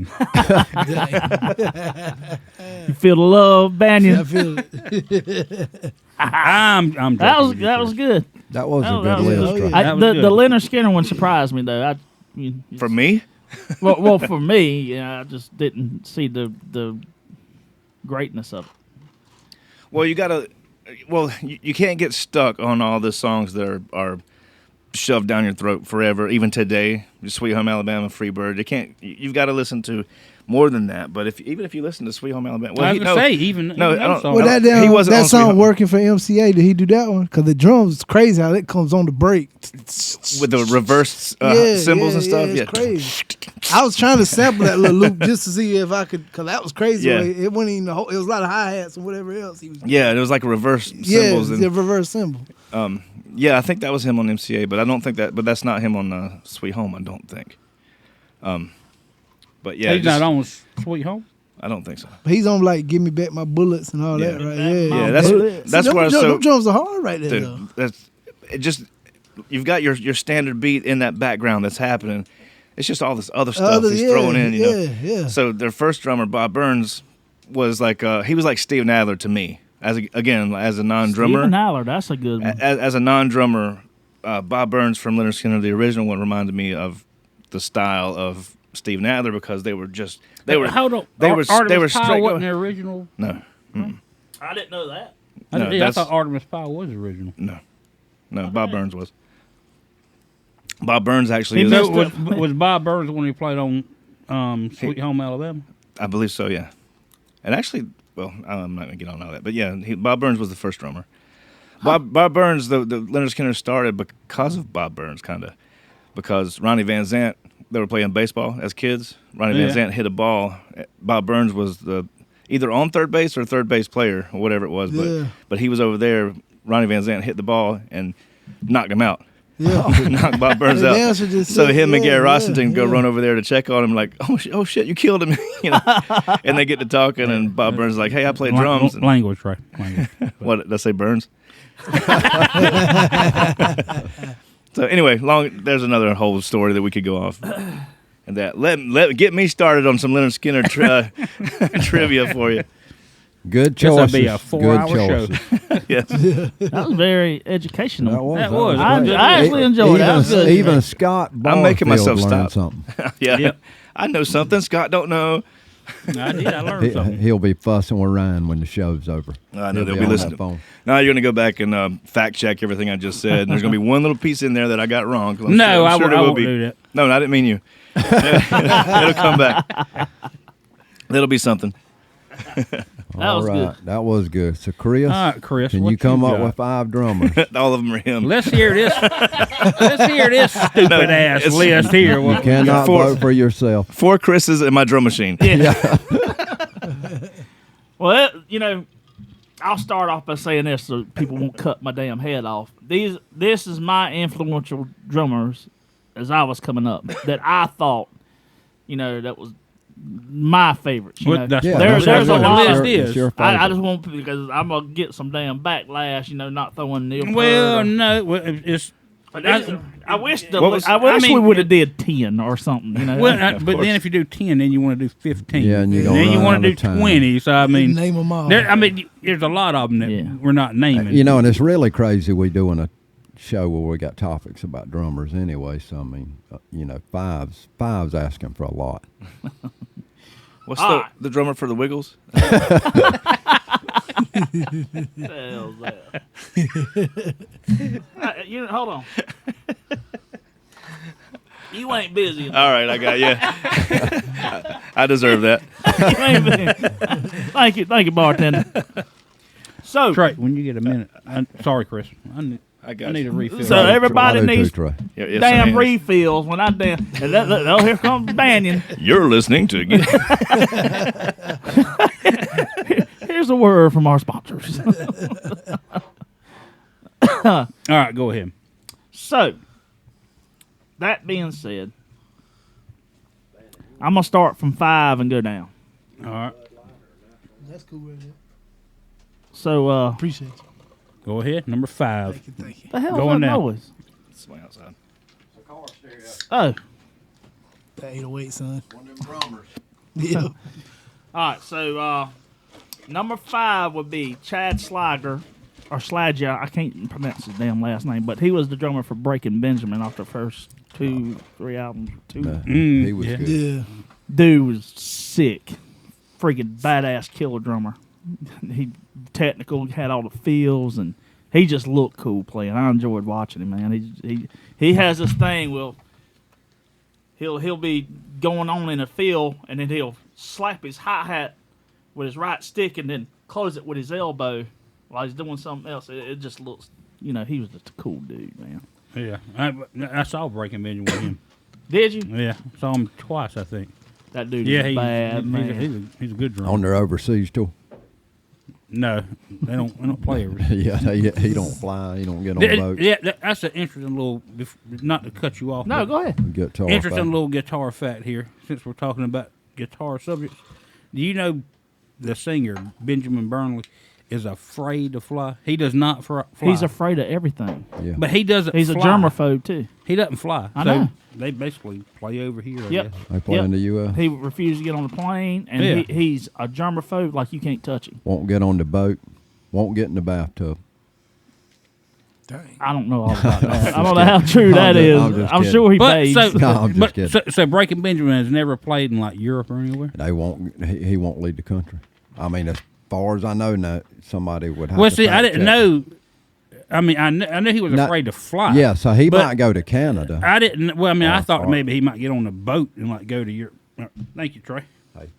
You feel the love, Banyan. I feel it. I'm That was joking with you, Chris. good. That was a That good was list. good. right? I, That was the good. Leonard Skinner one surprised me though. For me, Well, for me, I just didn't see the greatness of it. well, you can't get stuck on all the songs that are shoved down your throat forever. Even today, Sweet Home Alabama, Freebird. You've got to listen to more than that. But even if you listen to Sweet Home Alabama, well, I was gonna say even no, even I don't- those songs. Well, that He wasn't on that Sweet song Home. working for MCA. Did he do that one? Because the drums is crazy how it comes on the break. with the reverse cymbals and stuff. Yeah, it's crazy. I was trying to sample that little loop just to see if I could, because that was crazy. Yeah. It wasn't even the whole. It was a lot of hi hats and whatever else he was. Yeah, it was like reverse Yeah, cymbals. the And, reverse symbol. yeah, I think that was him on MCA, but I don't think that. But that's not him on Sweet Home. I don't think. But yeah, He's not on Sweet Home. I don't think so. He's on like "Give Me Back My Bullets" and all Yeah. that, right? Yeah, Yeah, that's where I them drums are hard right there. dude, Though. that's it. Just you've got your standard beat in that background that's happening. It's just all this other stuff he's throwing in. You know. Yeah. So their first drummer, Bob Burns, was like he was like Steve Nadler to me as a non-drummer. Stephen Haller, that's a good one. As a non-drummer, Bob Burns from Leonard Skinner, the original one, reminded me of the style of Steve Nadler because they were Hold on. they were Artemis straight Pyle going. wasn't the original. No, I didn't know that. I No, I thought Artemis Pyle was original. no. Bob Burns was. Bob Burns actually He is. messed Was Bob Burns when he played on Sweet Home Alabama? I believe so, yeah. And actually, well, I'm not going to get on all that, but yeah, Bob Burns was the first drummer. Bob Burns, the Leonard Skinner started because of Bob Burns, kind of, because Ronnie Van Zant, they were playing baseball as kids. Ronnie Van Zant hit a ball. Bob Burns was either on third base or third base player or whatever it was, but he was over there. Ronnie Van Zant hit the ball and knocked him out. Yeah. Knocked Bob Burns The out. dancer just So said, him and Gary yeah, Rossington go yeah. run over there to check on him, like, oh shit, you killed him, you know. And they get to talking, and Bob Burns is like, hey, I play drums. And, Language, right? Language. what did I say, Burns? So anyway, there's another whole story that we could go off. And that get me started on some Leonard Skinner trivia for you. Good This'll choices. be a 4-hour Good show. choices. Yes. That was very educational. That was. I great. actually enjoyed it. That was good. Even Scott I'm making myself Barfield learned stop. something. Yeah. Yep. I know something Scott don't know. I did. I learned something. He'll be fussing with Ryan when the show's over. I know He'll they'll be be on that listening. phone. Now you're going to go back and fact check everything I just said. And there's going to be one little piece in there that I got wrong. 'Cause I'm No, sure, I I'm sure there will won't be. do that. No, I didn't mean you. It'll come back. That'll be something. That was good. That was good. So, Chris, All right, Chris, can what you come up got? with 5 drummers? All of them are him. Let's hear this. Let's hear this stupid ass it's- list here. You cannot vote for yourself. 4 Chris's and my drum machine. Well, I'll start off by saying this so people won't cut my damn head off. This is my influential drummers as I was coming up that I thought, that was my favorites. That's Yeah, what there's that's a what lot the of- list It's is. your I favorite. just want because I'm gonna get some damn backlash. Not throwing Neil. Well, Peart or- no, it's. I wish What was- we would have did 10 or something. Well, but then if you do 10, then you want to do 15. Yeah, and you don't then you run want out to do of time. 20. So I mean, Name them all. there's a lot of them that Yeah. we're not naming. And it's really crazy we doing a show where we got topics about drummers anyway. So, I mean, five's asking for a lot. What's All right. the drummer for the Wiggles? the hell's that? Hold on. You ain't busy. All right, I got you. I deserve that. You ain't busy. Thank you, bartender. So Trey, when you get a minute, sorry, Chris. I got I need a you. refill. So everybody I do too, needs Trey. Yeah, yes, damn I am. refills when I'm down. And oh, here comes Banyan. You're listening to. Here's a word from our sponsors. All right, go ahead. So, that being said, I'm going to start from 5 and go down. All right, That's cool, man. So, Appreciate you. go ahead. Number 5. Thank you. Thank you. the hell Going is that down. noise? Swing outside. Oh, That 808, son. Yeah. all right. So, number 5 would be Chad Slager, or Slager. I can't pronounce his damn last name, but he was the drummer for Breaking Benjamin off the first 2-3 albums. He was yeah. good. Yeah. Dude was sick. Freaking badass killer drummer. He technical, had all the feels, and he just looked cool playing. I enjoyed watching him, man. He has this thing. He'll be going on in a field, and then he'll slap his hi-hat with his right stick and then close it with his elbow while he's doing something else. It just looks, he was just a cool dude, man. Yeah, I saw Breaking Benjamin with him. Did you? Yeah, saw him twice, I think. That dude Yeah, is bad, man. he's a good drummer. On their overseas tour. No, they don't play everything. Yeah, he don't fly. He don't get on the boat. Yeah, that's an interesting little. Not to cut you off. No, but go ahead. Guitar Interesting fact. little guitar fact here, since we're talking about guitar subjects. Do you know the singer Benjamin Burnley is afraid to fly? He does not fly. He's afraid of everything. Yeah. But he doesn't. He's fly. a germaphobe too. He doesn't fly. I so know. They basically play over here. I Yep. guess. They play in the U.S. He refused to get on the plane, and Yeah. he's a germaphobe. Like you can't touch him. Won't get on the boat. Won't get in the bathtub. Dang. I don't know all about that. I don't know how true that is. I'm just I'm kidding. sure he But pays. so, No, I'm just but kidding. so Breaking Benjamin has never played in like Europe or anywhere. They won't. He won't leave the country. I mean, as far as I know, no, somebody would have. Well, to see, I fact didn't check. know. I mean, I knew he was No, afraid to fly. Yeah, so he But might go to Canada. I didn't. Well, I mean, I thought or- maybe he might get on a boat and like go to Europe. Thank you, Trey.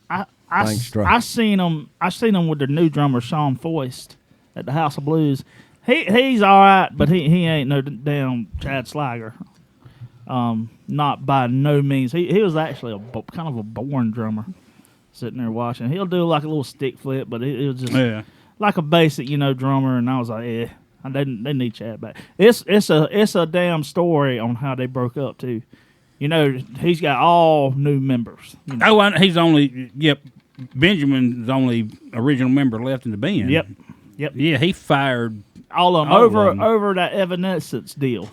I Thanks, Trey. seen him with their new drummer Sean Foist at the House of Blues. He's all right, but he ain't no damn Chad Slager. Not by no means. He was actually kind of a born drummer. Sitting there watching, he'll do like a little stick flip, but it was just Yeah. like a basic, drummer. And I was like, they need Chad back. It's a damn story on how they broke up too. He's got all new members. Oh, he's only. Yep. Benjamin's the only original member left in the band. Yep. Yeah, he fired. All of them All of them. over that Evanescence deal.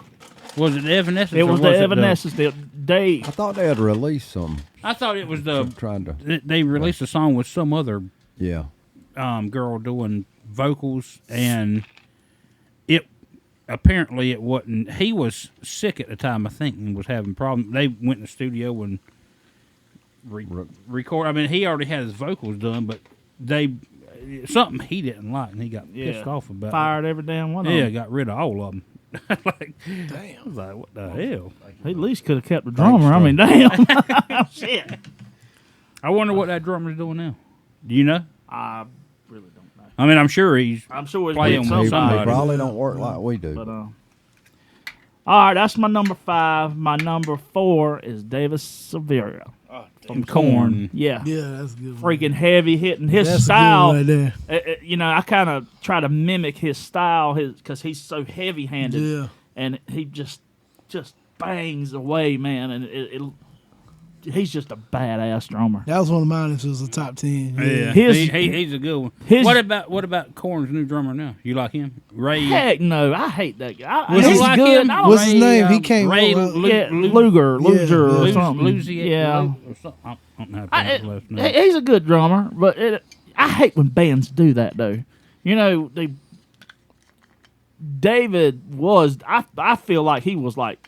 Was it Evanescence? It or was the Evanescence deal. They I thought they had released some. I thought it was I'm trying to. They released a song with some other Yeah. girl doing vocals, and it apparently it wasn't. He was sick at the time, I think, and was having problems. They went in the studio and record. I mean, he already had his vocals done, but something he didn't like, and he got pissed off about. fired every damn one of Yeah, them. got rid of all of them. Like, Damn. I was like, what the hell? He at least could have kept the drummer. I mean, damn. Shit. I wonder what that drummer's doing now. Do you know? I really don't know. I mean, I'm sure he's. I'm sure it's Playing with with They somebody. probably don't work like we do. But all right, that's my number 5. My number 4 is Davis Severo from Korn. Yeah. Yeah, that's a good. One. Freaking heavy hitting. His That's style, a good one right there. I kind of try to mimic his style, because he's so heavy handed, Yeah. and he just bangs away, man. And he's just a badass drummer. That was one of mine. This was a top 10. Yeah, His- he's a good one. his- What about Korn's new drummer now? You like him? Ray. Heck no, I hate that guy. Was he He's like good. him? I don't- What's his name? He um, came Ray out. yeah, Luger or yeah. something. Yeah. Yeah. Or something. I don't know how to pronounce his last name. He's a good drummer, but I hate when bands do that though. David was. I feel like he was like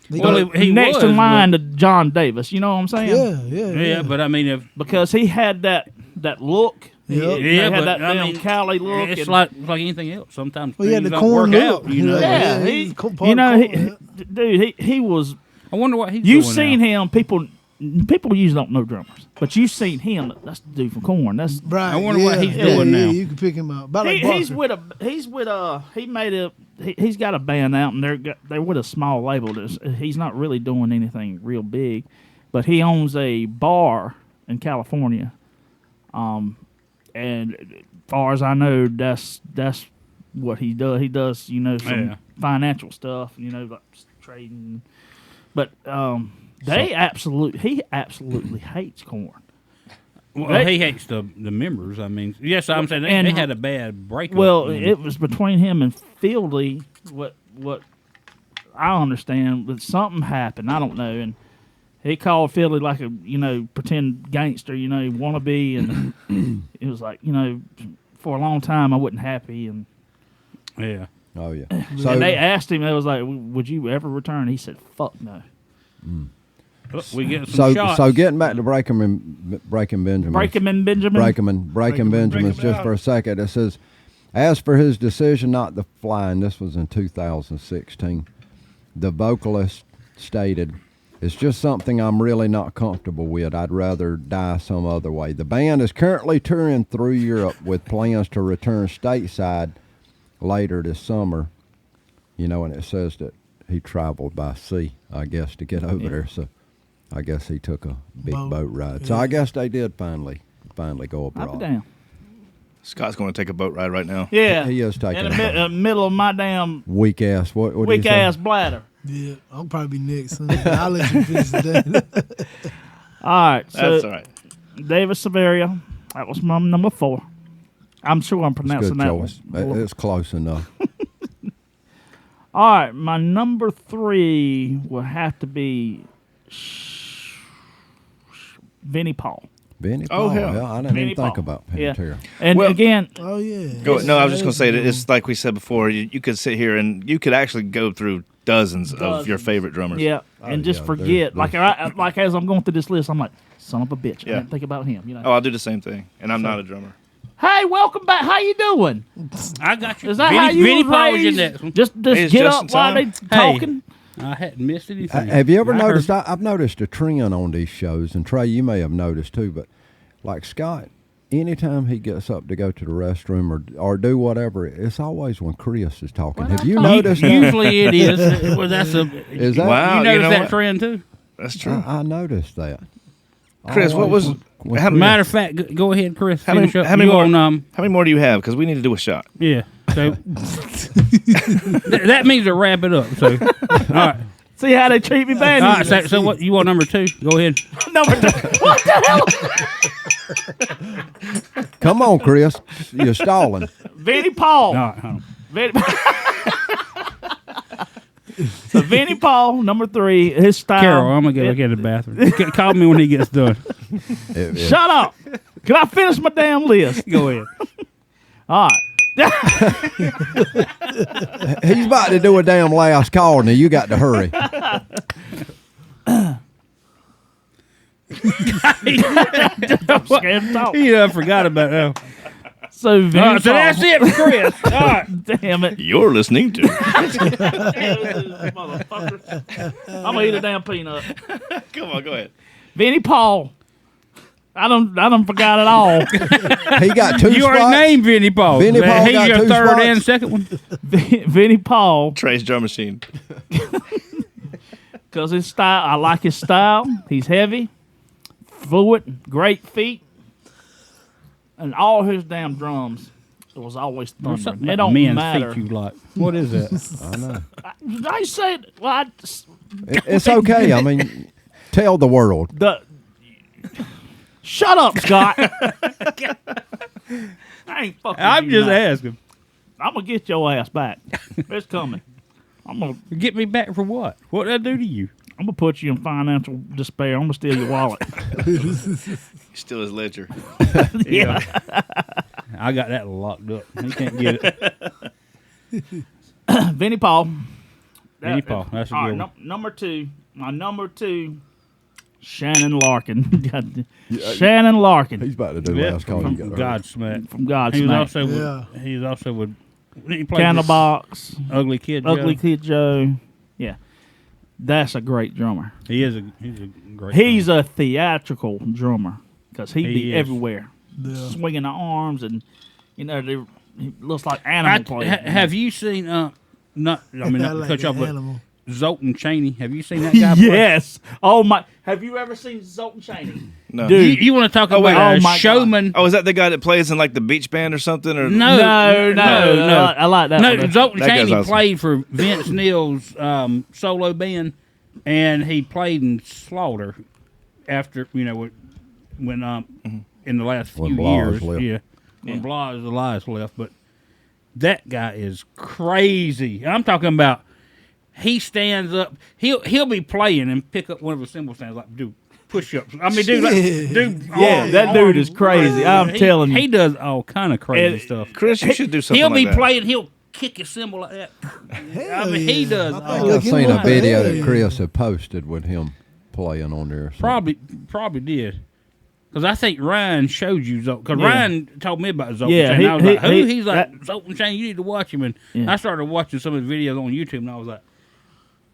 Well, he next was, in line but- to John Davis. You know what I'm saying? Yeah, but I mean, if Because he had that look. Yep. He yeah, had but that I damn mean, Cali look. it's and- like anything else. Sometimes Well, he had things the don't corn work look. out. You know. yeah, Yeah, he, he's part of Korn, dude, he was. I wonder what he's You've doing seen now. him. People people usually don't know drummers, but you've seen him. That's the dude from Korn. That's Right. I wonder what he's doing now. You can pick him out. About like he's Barker. he's got a band out, and they're with a small label. He's not really doing anything real big, but he owns a bar in California. And as far as I know, that's what he does. He does, some financial stuff, like trading. But he absolutely hates Korn. Well, he hates the members. I mean, yes, I'm saying they had a bad breakup. Well, it was between him and Fieldy. What I understand, but something happened. I don't know, and he called Fieldy like a pretend gangster, wannabe, and it was like for a long time I wasn't happy, and yeah. Oh yeah. and they asked him. They was like, "Would you ever return?" He said, "Fuck no." Oh, we get some shots. So getting back to Breaking Benjamin. Breaking Benjamin's just for a second. It says, as for his decision not to fly, and this was in 2016, the vocalist stated, "It's just something I'm really not comfortable with. I'd rather die some other way." The band is currently touring through Europe with plans to return stateside later this summer. And it says that he traveled by sea, I guess, to get over there. So I guess he took a big boat ride. So I guess they did finally go abroad. I'll be down. Scott's going to take a boat ride right now. Yeah, He is taking in the middle of my damn weak ass. What weak ass bladder. Yeah, I'll probably be next. Son. I'll let you finish that. All right, so That's all right. David Severia, that was my number 4. I'm sure I'm pronouncing that choice. one. It's close enough. All right, my number 3 will have to be Vinnie Paul. Benny Oh, Paul. hell. Yeah, I didn't Vinnie even think Paul. about Yeah. Pantera. And Well- again, Oh yeah. No, I was just going to say that it's like we said before. You could sit here and you could actually go through dozens of your favorite drummers. yeah, Oh, and just yeah, forget. there's- Like as I'm going through this list, I'm like, son of a bitch. I Yeah. didn't think about him. Oh, I'll do the same thing, and I'm not a drummer. Hey, welcome back. How you doing? I got you. Is that how you Vinnie was Paul was in raised? that one. Just Hey, it's get just up in while they time. talking. I hadn't missed anything. Have you ever I heard- noticed? I've noticed a trend on these shows, and Trey, you may have noticed too. But like Scott, anytime he gets up to go to the restroom or do whatever, it's always when Chris is talking. Have you noticed? that? Usually it is. Well, that's a. Is that? Wow. You noticed know that what? trend too. That's true. I noticed that. Chris, what Always was- when how Chris- Matter of fact, go ahead, Chris. How many- Finish up. how many You more- on, How many more do you have? Because we need to do a shot. yeah. So that means to wrap it up. So all right. See how they treat me bad. All right. So what you want number 2? Go ahead. Number 2. What the hell? Come on, Chris, you're stalling. Vinnie Paul. All right. Hold on. Vinnie- so Vinnie Paul, number 3. His style. Carol, I'm gonna go look at the bathroom. Call me when he gets done. Shut up. Can I finish my damn list? Go ahead. All right. He's about to do a damn last call, now you got to hurry. I'm scared to talk. I forgot about that. So Vinnie Paul. So that's it for Chris. All right. Damn it. You're listening to. Motherfucker. I'm gonna eat a damn peanut. Come on, go ahead. Vinnie Paul. I done forgot it all. He got 2 You spots. already named Vinnie Paul. Vinnie Paul He's got your 2 third spots. and second one. Vinnie Paul, Trey's drum machine. because his style, I like his style. He's heavy, fluid, great feet, and all his damn drums. It was always There's thundering. something It about don't men's matter. feet you like. What is that? I know. I said, well, It's okay. I mean, tell the world. Shut up, Scott. I ain't fucking. I'm you just now. asking. I'm gonna get your ass back. It's coming. I'm gonna Get me back for what? What did I do to you? I'm gonna put you in financial despair. I'm gonna steal your wallet. Still his ledger. Yeah. I got that locked up. He can't get it. Vinnie Paul. Vinnie Paul. That's a All good right, one. number 2. My number 2, Shannon Larkin. Shannon Larkin He's about to do Yeah, last call. from You got to hurry. Godsmack. from He was Godsmack. also with. Yeah. He was also with. He played with Candlebox, Ugly Kid. Ugly Joe. Kid Joe. Yeah. That's a great drummer. He's a great. He's drummer. a theatrical drummer because he'd He be is. everywhere, Yeah. swinging the arms, and he looks like animal players. Have you seen? Not I mean, I not to like cut you off, that but animal. Zoltan Chaney. Have you seen that guy? play? Yes. Oh my! Have you ever seen Zoltan Chaney? No. Dude. You want to talk Oh, wait. about Oh, a my God. showman? Oh, is that the guy that plays in like the beach band or something? Or No. I like that. No, one. Zoltan That guy's Chaney awesome. played for Vince Neil's solo band, and he played in Slaughter after when in the last When few Blas years, left. yeah, when Blas Elias left. But that guy is crazy. I'm talking about. He stands up. He'll be playing and pick up one of the cymbal stands like do push-ups. I mean, dude, that dude is crazy. I'm telling you. he does all kind of crazy And- stuff. Chris, you should do something He'll like be that. playing. He'll kick his cymbal like that. Hell I mean, he yeah. does. I think all- look, I've he seen a won. video Hell that yeah. Chris had posted with him playing on there. So. Probably did. Because I think Ryan showed you Zoltan. Because Yeah. Ryan told me about Zoltan Yeah, Chaney. I was like, who? he- He's like, that- Zoltan Chaney, you need to watch him. And Yeah. I started watching some of the videos on YouTube, and I was like,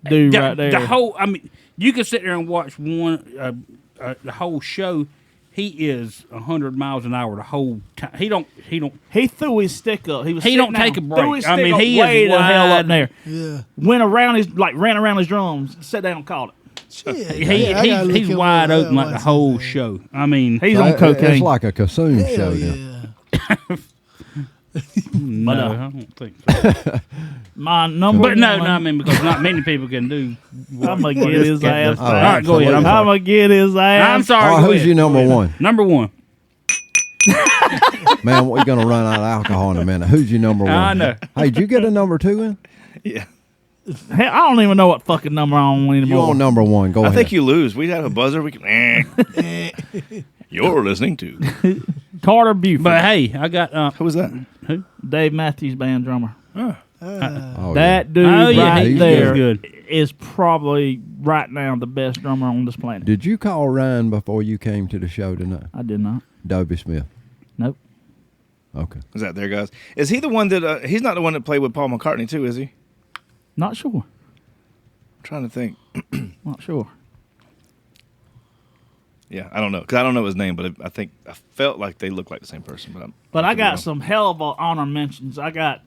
Dude, the, right there. the whole, I mean, you could sit there and watch the whole show. He is 100 miles an hour the whole time. He don't. He threw his stick up. He was. He sitting don't take down, a break. Threw his I stick mean, up he is way the hell wide. up there. Yeah. Went around his ran around his drums, sat down, and called it. Shit. He's wide open like the whole show. I mean, He's So on cocaine. It's like a Kassoon show. Hell Then. yeah. no, But, I don't think so. My number. But no, one, I mean because not many people can do. I'm gonna get his ass. All right, back. go ahead. I'm I'm sorry. gonna get his ass. I'm sorry. Oh, go who's ahead. your number one? Number one. Man, we're going to run out of alcohol in a minute. Who's your number one? I know. Hey, did you get a number two in? Yeah. Hell, I don't even know what fucking number I'm on You anymore. on number one. Go I ahead. think you lose. We have a buzzer. We can. You're listening to. Carter Buford, But hey, I got Who was that? Dave Matthews Band drummer. Oh, That dude Oh, yeah, right he's there good. is probably right now the best drummer on this planet. Did you call Ryan before you came to the show tonight? I did not. Dobie Smith. Nope. Okay. Is that there, guys? Is he the one that? He's not the one that played with Paul McCartney too, is he? Not sure. I'm trying to think. Not sure. Yeah, I don't know because I don't know his name, but I think I felt like they look like the same person. But I could be got wrong. some hell of a honor mentions. I got.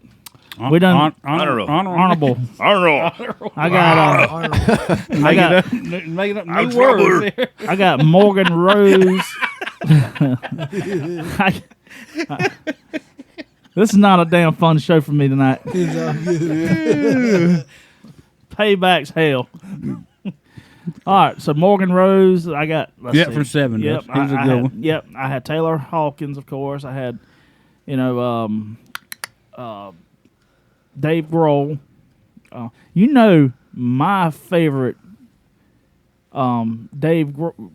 We done Honorable. honorable. I don't know. I got. I got. Making up I'm new words here. I got Morgan Rose. This is not a damn fun show for me tonight. It's all good. Payback's hell. All right, so Morgan Rose, I got. Let's Yep, see. from Seven. Yep, He was a I good had, one. Yep, I had Taylor Hawkins, of course. I had, Dave Grohl. My favorite, Dave Grohl,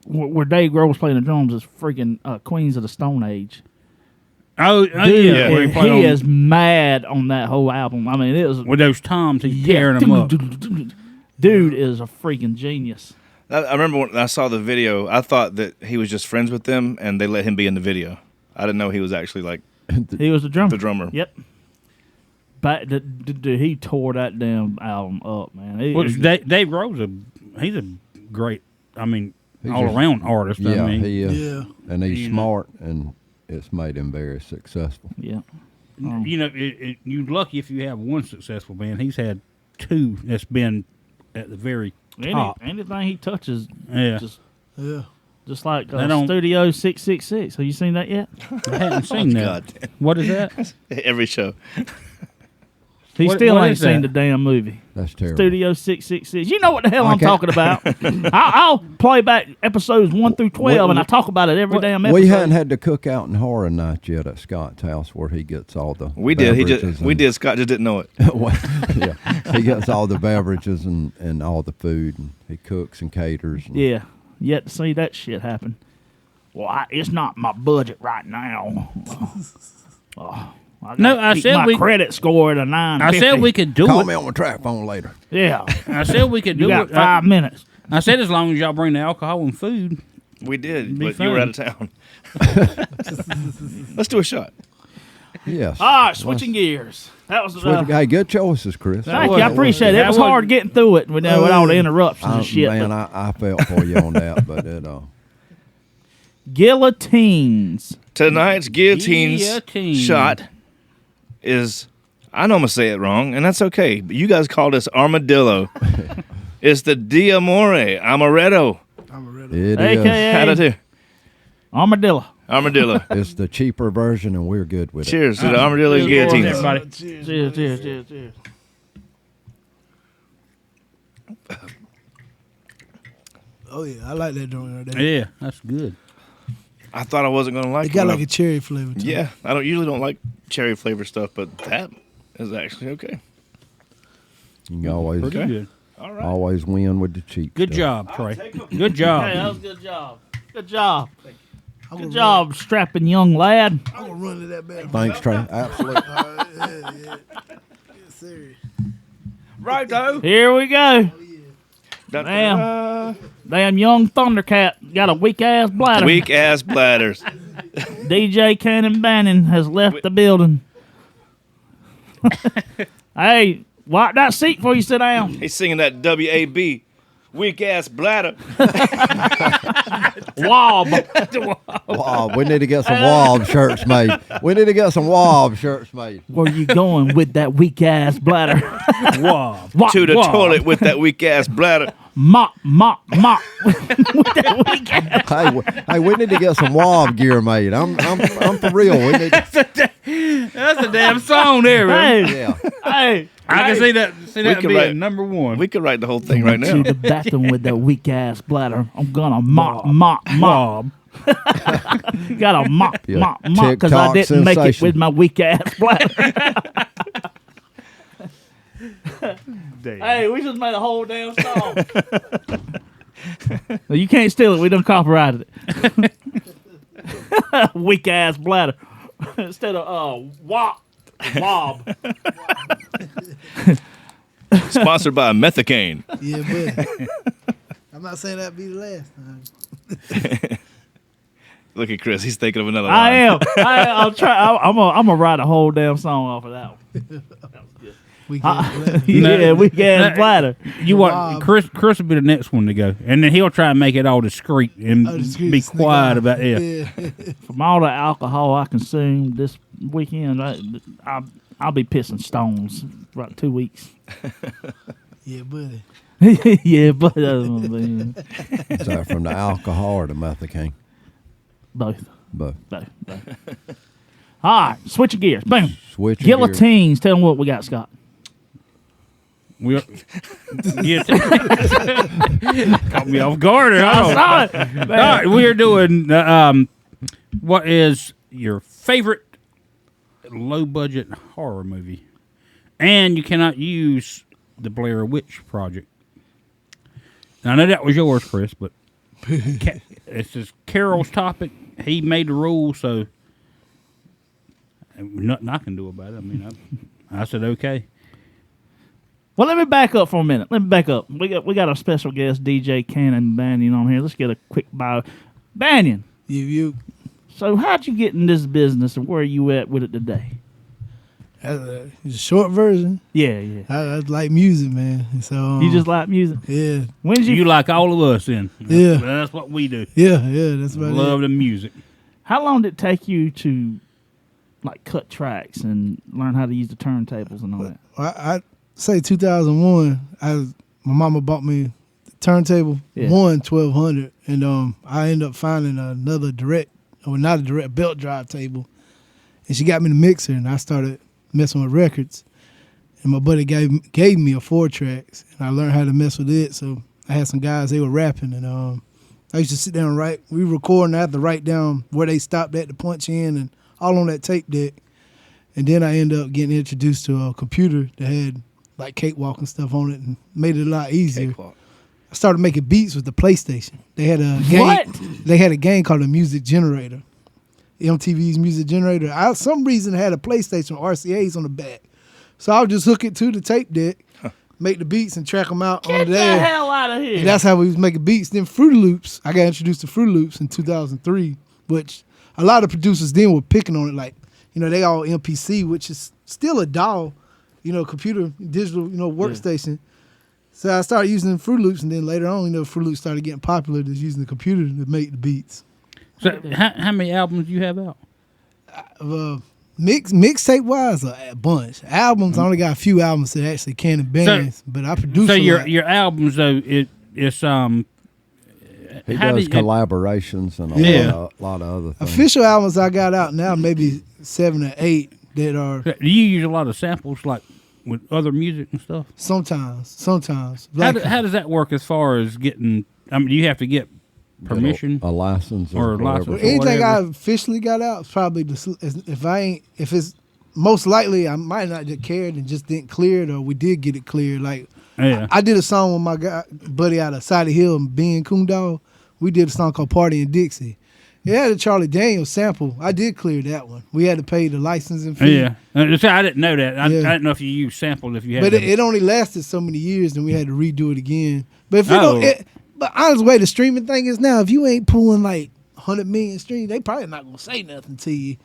where Dave Grohl was playing the drums is freaking Queens of the Stone Age. Oh, Dude, yeah. Where he played he on- is mad on that whole album. I mean, it was with those toms, he's tearing them up. Dude is a freaking genius. I remember when I saw the video. I thought that he was just friends with them, and they let him be in the video. I didn't know he was actually like He was the drummer. the drummer. Yep. But dude, he tore that damn album up, man. Well, Dave Grohl's he's a great, I mean, He's all just- around artist. Yeah, I mean, he is. Yeah. And he's You know. smart, and it's made him very successful. Yeah. you know, you're lucky if you have one successful band. He's had two that's been at the very top. Anything he touches, Yeah. Yeah. just like They don't- Studio 666. Have you seen that yet? I haven't seen that. God damn. What is that? Every show. He What- still what ain't is seen that? the damn movie. That's terrible. Studio 666. You know what the hell I I'm can't- talking about. I'll play back episodes 1 through 12, and I talk about it every damn episode. We hadn't had the cookout and horror night yet at Scott's house where he gets all the We did. beverages We and- did. Scott just didn't know it. Well, yeah, he gets all the beverages and all the food, and he cooks and caters. And Yeah, yet to see that shit happen. Well, it's not my budget right now. I No, gotta I keep said my we- credit score at a 950. I said we could do Call it. me on my track phone later. Yeah, I said we could you do got it. 5 minutes. I said as long as y'all bring the alcohol and food. We did, Be but you were fun. out of town. Let's do a shot. Yes. All right, switching gears. That was Hey, good choices, Chris. thank you. I appreciate it. It was hard getting through it with all the interruptions and shit. Man, but I felt for you on that, but guillotines. Tonight's guillotine shot is, I know I'm going to say it wrong, and that's okay, but you guys called us armadillo. It's the D'Amore Amaretto. it AKA How to do? Armadillo. Armadillo. is. It's the cheaper version, and we're good with it. Cheers to the armadillo guillotines. Everybody. Cheers. Oh yeah, I like that joint right there. Yeah, that's good. I thought I wasn't going to like It got it. like a cherry flavor too. Yeah, I usually don't like cherry flavor stuff, but that is actually okay. You can always Pretty good. All right. always win with the cheap. Good stuff. job, Trey. Good Hey, that job. was a good job. Good job. I'm Good gonna job, strapping young lad. I'm gonna run to that bad. Thanks, Trey. Absolutely. Yeah. Yes, sir. Right, though. Here we go. Damn young Thundercat got a weak ass bladder. Weak ass bladders. DJ Cannon Bannon has left the building. Hey, wipe that seat before you sit down. He's singing that WAB. Weak ass bladder. Wob. Wob. We need to get some Wob shirts made. We need to get some Wob shirts made. Where you going with that weak ass bladder? Wow. Wop, To the wop. toilet with that weak ass bladder. Mop. with that weak ass. Hey, we need to get some Wob gear made. I'm for real. We need. That's a damn song there, man. Hey, Yeah. hey. I can see that could being write- number one. We could write the whole thing right To now. the bathroom with that weak ass bladder. I'm gonna mop. Bob. You gotta mop, Yeah. mop, because I TikTok didn't make it sensation. with my weak ass bladder. Hey, we just made a whole damn song. Well, you can't steal it. We done copyrighted it. Weak ass bladder instead of wob. Sponsored by Methicaine. Yeah, but I'm not saying that'd be the last time. Look at Chris. He's thinking of another line. I am. I'll try. I'm gonna write a whole damn song off of that one. We can Yeah, weak ass bladder. You want Bob. Chris will be the next one to go, and then he'll try and make it all discreet and be quiet about it. From all the alcohol I consumed this weekend, I'll be pissing stones for about 2 weeks. Yeah, buddy. Yeah, but Is that from the alcohol or the methicaine? both. Both. All right, switching gears. Boom. Switch. Guillotines. Tell them what we got, Scott. We yeah, caught me off guard. I saw it. All right, we are doing what is your favorite low budget horror movie, and you cannot use the Blair Witch Project. Now, I know that was yours, Chris, but it's just Carol's topic. He made the rules, so nothing I can do about it. I mean, I said okay. Well, let me back up for a minute. We got a special guest, DJ Cannon Banyon, on here. Let's get a quick bio. Banyon, You. so how'd you get in this business, and where are you at with it today? It's a short version. Yeah. I like music, man. And so You just like music. yeah, When did You like all of us, then? Yeah. That's what we do. yeah. That's about Love it. the music. How long did it take you to like cut tracks and learn how to use the turntables and all that? I say 2001. My mama bought me the turntable, Yeah. 1200, and I ended up finding another not a direct belt drive table, and she got me the mixer, and I started messing with records. And my buddy gave me a 4-tracks, and I learned how to mess with it. So I had some guys, they were rapping, and I used to sit down and write. We recording, I had to write down where they stopped at to punch in, and all on that tape deck. And then I ended up getting introduced to a computer that had like cakewalk and stuff on it, and made it a lot easier. Cakewalk. I started making beats with the PlayStation. They had a game. What? They had a game called the Music Generator. MTV's Music Generator. Some reason had a PlayStation RCA's on the back. So I would just hook it to the tape deck, make the beats, and track them out Get on the there. hell out of And here! that's how we was making beats. Then Fruity Loops, I got introduced to Fruity Loops in 2003, which a lot of producers then were picking on it like, they all MPC, which is still a DAW, computer, digital, workstation. So I started using Fruit Loops, and then later on, Fruit Loops started getting popular, just using the computer to make the beats. So how many albums do you have out? Mixtape wise, a bunch. Albums, I only got a few albums that actually Cannon bands, but I produce. So a your lot. albums though, it's He how does do you- collaborations and a lot of other things. Official albums I got out now, maybe 7 or 8 that are Do you use a lot of samples like with other music and stuff? sometimes. How, Like, how does that work as far as getting? I mean, do you have to get permission? A license Or or a license. whatever. anything I whatever. officially got out is probably if it's most likely I might not have cared and just didn't clear it, or we did get it cleared. Like Yeah. I did a song with my buddy out of Side Hill, Ben Kundal. We did a song called Party in Dixie. It had a Charlie Daniels sample. I did clear that one. We had to pay the licensing fee. Yeah, so I didn't know that. I didn't know if you use samples if you had. But them. it only lasted so many years, and we had to redo it again. But if you Oh. but honest way the streaming thing is now, if you ain't pulling like 100 million streams, they probably not gonna say nothing to you.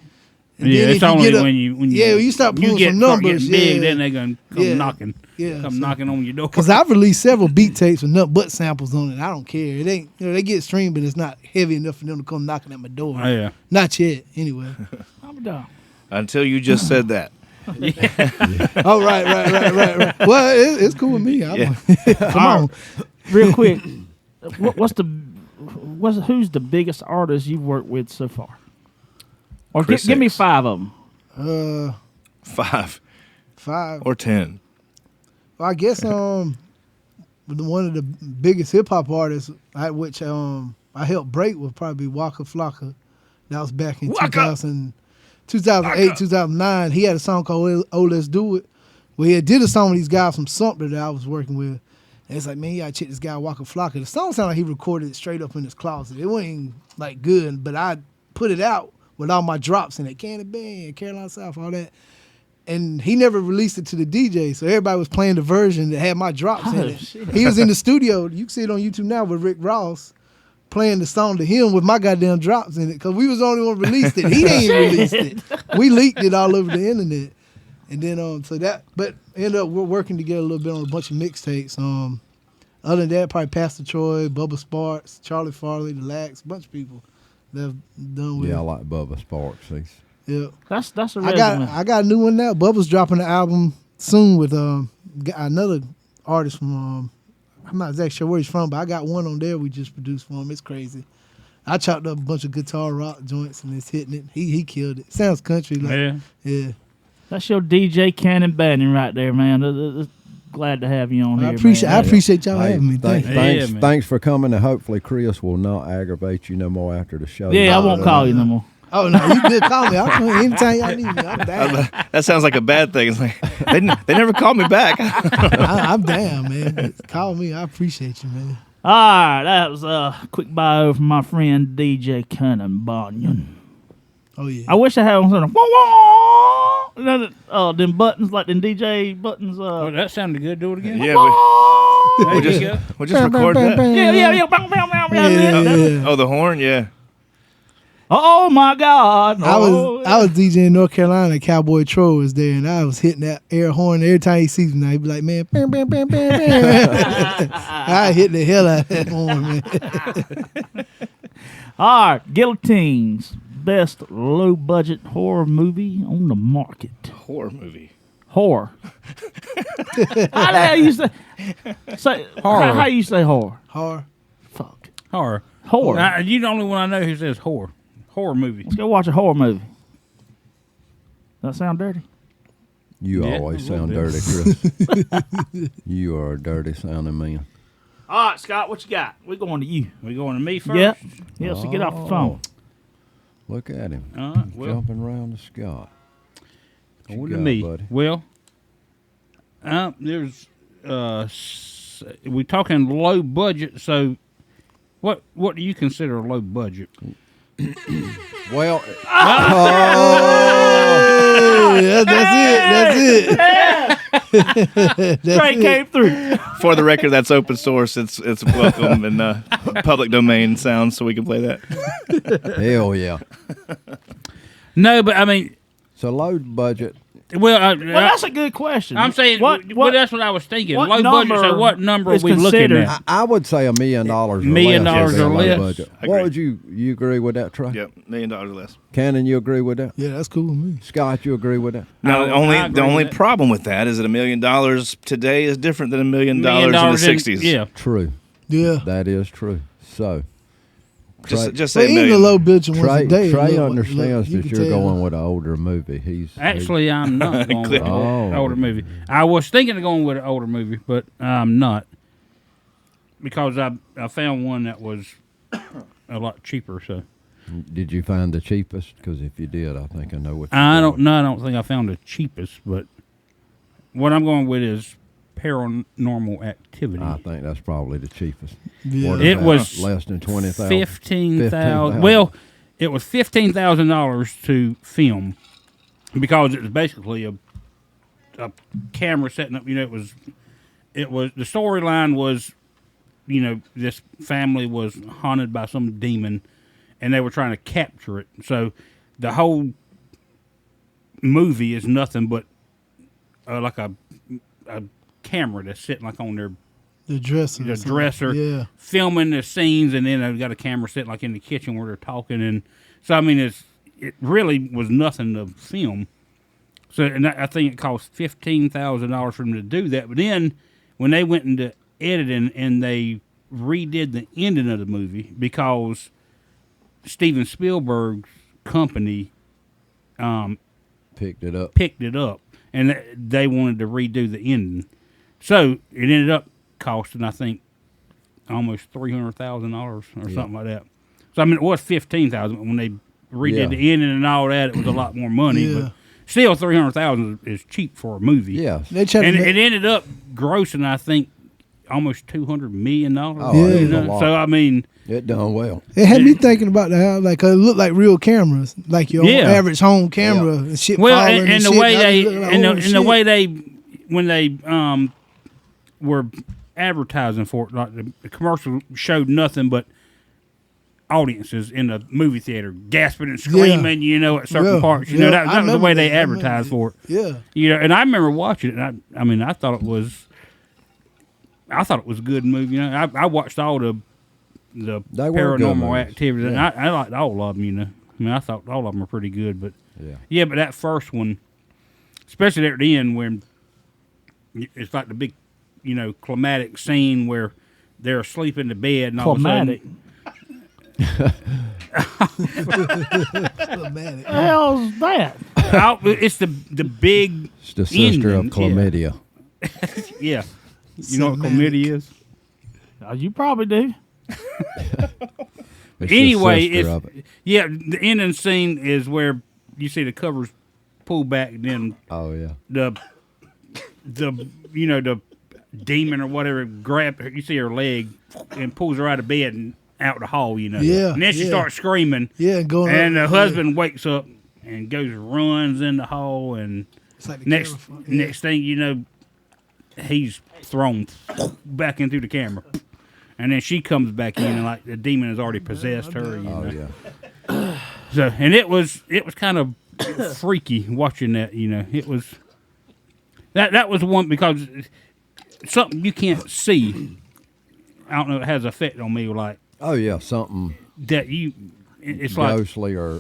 And Yeah, then it's if you only get up- when you when you start pulling some start numbers, getting big, yeah. then they're gonna come Yeah. knocking, Yeah, so- knocking on your door. Cause I've released several beat tapes with nothing but samples on it. I don't care. It ain't they get streamed, but it's not heavy enough for them to come knocking at my door. Oh, yeah. Not yet. Anyway. I'm done. Until you just said that. Oh right. Well, it's cool with me. Come on. Real quick, who's the biggest artist you've worked with so far? Or Chris give me Hicks. 5 of them. 5 5. or 10. Well, I guess one of the biggest hip hop artists at which I helped break would probably be Waka Flocka. That was back in 2008, 2009. He had a song called "Oh Let's Do It," where he did a song with these guys from Sumter that I was working with. And it's like, man, you gotta check this guy Waka Flocka. The song sounded like he recorded it straight up in his closet. It wasn't like good, but I put it out with all my drops in it, Cannon Banyon, Carolina South, all that. And he never released it to the DJ, so everybody was playing the version that had my drops in it. Shit. He was in the studio. You can see it on YouTube now with Rick Ross playing the song to him with my goddamn drops in it, because we was the only one who released it. He ain't released it. We leaked it all over the internet. And then but ended up we're working together a little bit on a bunch of mixtapes. Other than that, probably Pastor Troy, Bubba Sparks, Charlie Farley, The Lax, a bunch of people that have done with Yeah, I it. like Bubba Sparks. Yeah. That's a I resume. got a new one now. Bubba's dropping an album soon with another artist from I'm not exactly sure where he's from, but I got one on there we just produced for him. It's crazy. I chopped up a bunch of guitar rock joints and it's hitting it. He killed it. Sounds country like yeah. That's your DJ Cannon Banyon right there, man. Glad to have you on I here. appreciate man. I appreciate y'all Hey, having me. thanks, Thank you. man. thanks for coming, and hopefully Chris will not aggravate you no more after the show. Yeah, I won't call you no more. Oh no, you good call me. I'll come anytime y'all need me. I'm down. That sounds like a bad thing. It's like they never called me back. I'm down, man. Call me. I appreciate you, man. All right, that was a quick bio from my friend DJ CANNON BANYON. Oh yeah. I wish I had one something. Wah, wah! You know, them buttons, like them DJ buttons. Oh, that sounded good. Do it again. Yeah, There you go. we'll just record that. Yeah. Bang, bang, bang, bang. Yeah. Oh, the horn, yeah. Oh my God! I was DJing in North Carolina. Cowboy Troll was there, and I was hitting that air horn every time he sees me. Now he be like, "Man, bam, bam, bam, bam, bam." I hit the hell out of that horn, man. All right, Guillotine's best low budget horror movie on the market. Horror movie. Horror. How the hell you say Horror. How you say horror? Horror. Fuck. Horror. Horror. You're the only one I know who says horror. Horror movie. Let's go watch a horror movie. That sound dirty? You Yeah, always a little sound bit. dirty, Chris. You are a dirty sounding man. All right, Scott, what you got? We're going to you. We going to me first? Yeah. Yeah, so get off the phone. Look at him. All right. Well, Jumping around the Scott. What you over to got, me. buddy? Well, there's we talking low budget. So, what do you consider low budget? Well, Yeah, that's it. Trey came through. For the record, that's open source. It's welcome and public domain sound, so we can play that. hell yeah. No, but I mean, So low budget. Well, that's a good question. I'm saying, well, that's what I was thinking. what Low budget. So what number are is we looking considered- at? I would say $1 million or $1 million less. would be or a low less. budget. I What agree. would you agree with that, Trey? Yep, $1 million or less. Cannon, you agree with that? Yeah, that's cool with me. Scott, you agree with that? Now, I the agree only with that. problem with that is that $1 million today is different than $1 million in the '60s. Yeah. True. Yeah. That is true. So, Just But say $1 even the million. low budget ones Trey, today. Trey look, understands you that can you're tell. going with an older movie. Actually, I'm not going with an Oh. older movie. I was thinking of going with an older movie, but I'm not. Because I found one that was a lot cheaper. So Did you find the cheapest? Because if you did, I think I know what. I don't think I found the cheapest, but what I'm going with is Paranormal Activity. I think that's probably the cheapest. Yeah. What is It that? was less than 20,000. 15,000. Well, it was $15,000 to film because it was basically a camera setting up. You know, it was the storyline was, you know, this family was haunted by some demon, and they were trying to capture it. So the whole movie is nothing but like a camera that's sitting like on The dresser. the or something. dresser, Yeah. filming the scenes, and then they've got a camera sitting like in the kitchen where they're talking, and so I mean, it really was nothing to film. So, and I think it cost $15,000 for them to do that. But then when they went into editing and they redid the ending of the movie because Steven Spielberg's company Picked it up. picked it up, and they wanted to redo the ending. So it ended up costing, I think, almost $300,000 or something like that. So I mean, it was $15,000 when they redid Yeah. the ending and all that. It was a lot more money, Yeah. but still, $300,000 is cheap for a movie. Yes. They tried and to make, it ended up grossing, I think, almost $200 million. Oh, Yeah. it was a lot. So I mean, It done well. it had me thinking about how like it looked like real cameras, like your Yeah. average home camera and shit. well, falling and the shit, way how they look like, and oh, the shit. way they when they were advertising for it, like the commercial showed nothing but audiences in the movie theater gasping and screaming, you know, at certain Yeah. parts. You Yeah, know, that I was the remember way they that. I remember advertised that. for it. Yeah. You know, and I remember watching it. And I mean, I thought it was a good movie. You know, I watched all the They were good Paranormal movies. Activities, and Yeah. I liked all of them. You know, I mean, I thought all of them were pretty good. But Yeah. but that first one, especially there at the end when it's like the big, you know, climatic scene where they're asleep in the bed and all Climatic. Climatic. The hell's that? it's the big. It's the sister of ending, chlamydia. Yeah, you know what Cinematic. chlamydia is. You probably do. It's the Anyway, sister of it. the ending scene is where you see the covers pull back, and then Oh yeah. the you know the demon or whatever grab her. You see her leg and pulls her out of bed and out the hall. You know, Yeah, and then she yeah. starts screaming, Yeah, going and the up, husband wakes up and runs in the hall, and It's like the next camera front. Yeah. next thing you know, he's thrown back into the camera. And then she comes back in, and like the demon has already possessed her. You know? Oh yeah. So, and it was kind of freaky watching that. You know, it was that was one because something you can't see. I don't know. It has an effect on me, like Oh yeah. Something that you. It's like ghostly or